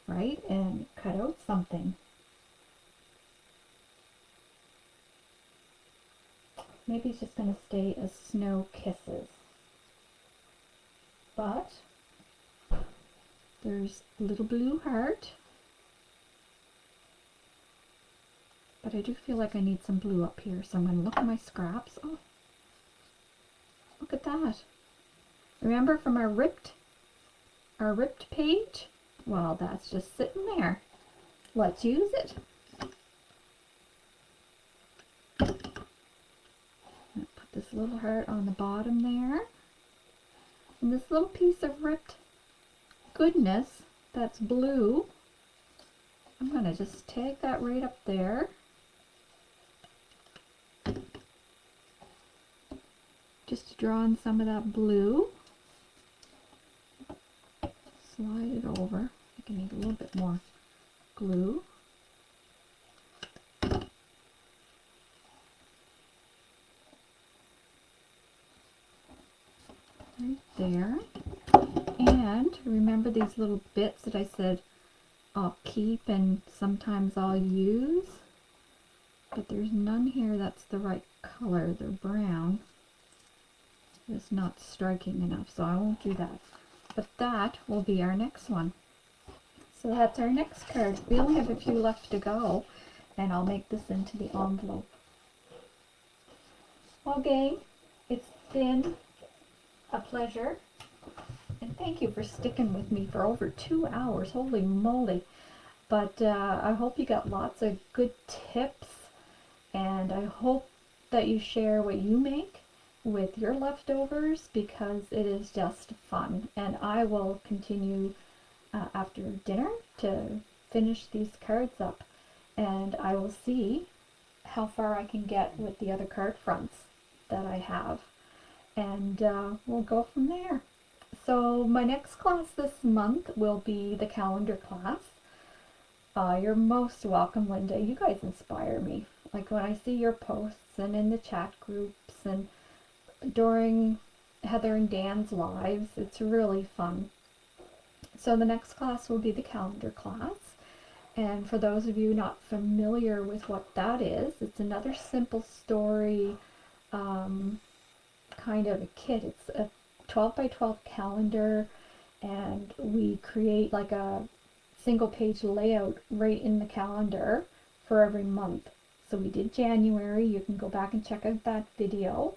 right, and cut out something. Maybe it's just going to stay as snow kisses. But there's a little blue heart. But I do feel like I need some blue up here, so I'm going to look at my scraps. Oh, look at that. Remember from our ripped page? Well, that's just sitting there. Let's use it. Put this little heart on the bottom there. And this little piece of ripped goodness that's blue, I'm going to just tag that right up there. Just to draw in some of that blue. Slide it over. I can need a little bit more glue. Right there. And remember these little bits that I said I'll keep and sometimes I'll use? But there's none here that's the right color. They're brown. It's not striking enough, so I won't do that. But that will be our next one. So that's our next card. We only have a few left to go, and I'll make this into the envelope. Well, gang, it's been a pleasure, and thank you for sticking with me for over 2 hours. Holy moly. But I hope you got lots of good tips, and I hope that you share what you make with your leftovers, because it is just fun. And I will continue after dinner to finish these cards up, and I will see how far I can get with the other card fronts that I have, and we'll go from there. So my next class this month will be the calendar class. You're most welcome, Linda. You guys inspire me. Like when I see your posts and in the chat groups and during Heather and Dan's lives, it's really fun. So the next class will be the calendar class. And for those of you not familiar with what that is, it's another simple story kind of a kit. It's a 12 by 12 calendar, and we create like a single page layout right in the calendar for every month. So we did January. You can go back and check out that video.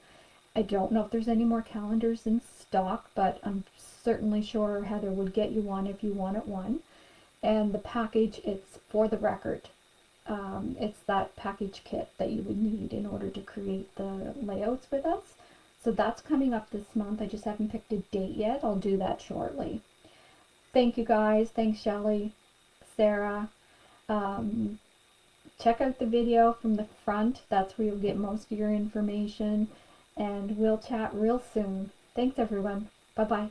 I don't know if there's any more calendars in stock, but I'm certainly sure Heather would get you one if you wanted one. And the package, it's for the record. It's that package kit that you would need in order to create the layouts with us. So that's coming up this month. I just haven't picked a date yet. I'll do that shortly. Thank you guys. Thanks, Shelley, Sarah. check out the video from the front. That's where you'll get most of your information. And we'll chat real soon. Thanks, everyone. Bye-bye.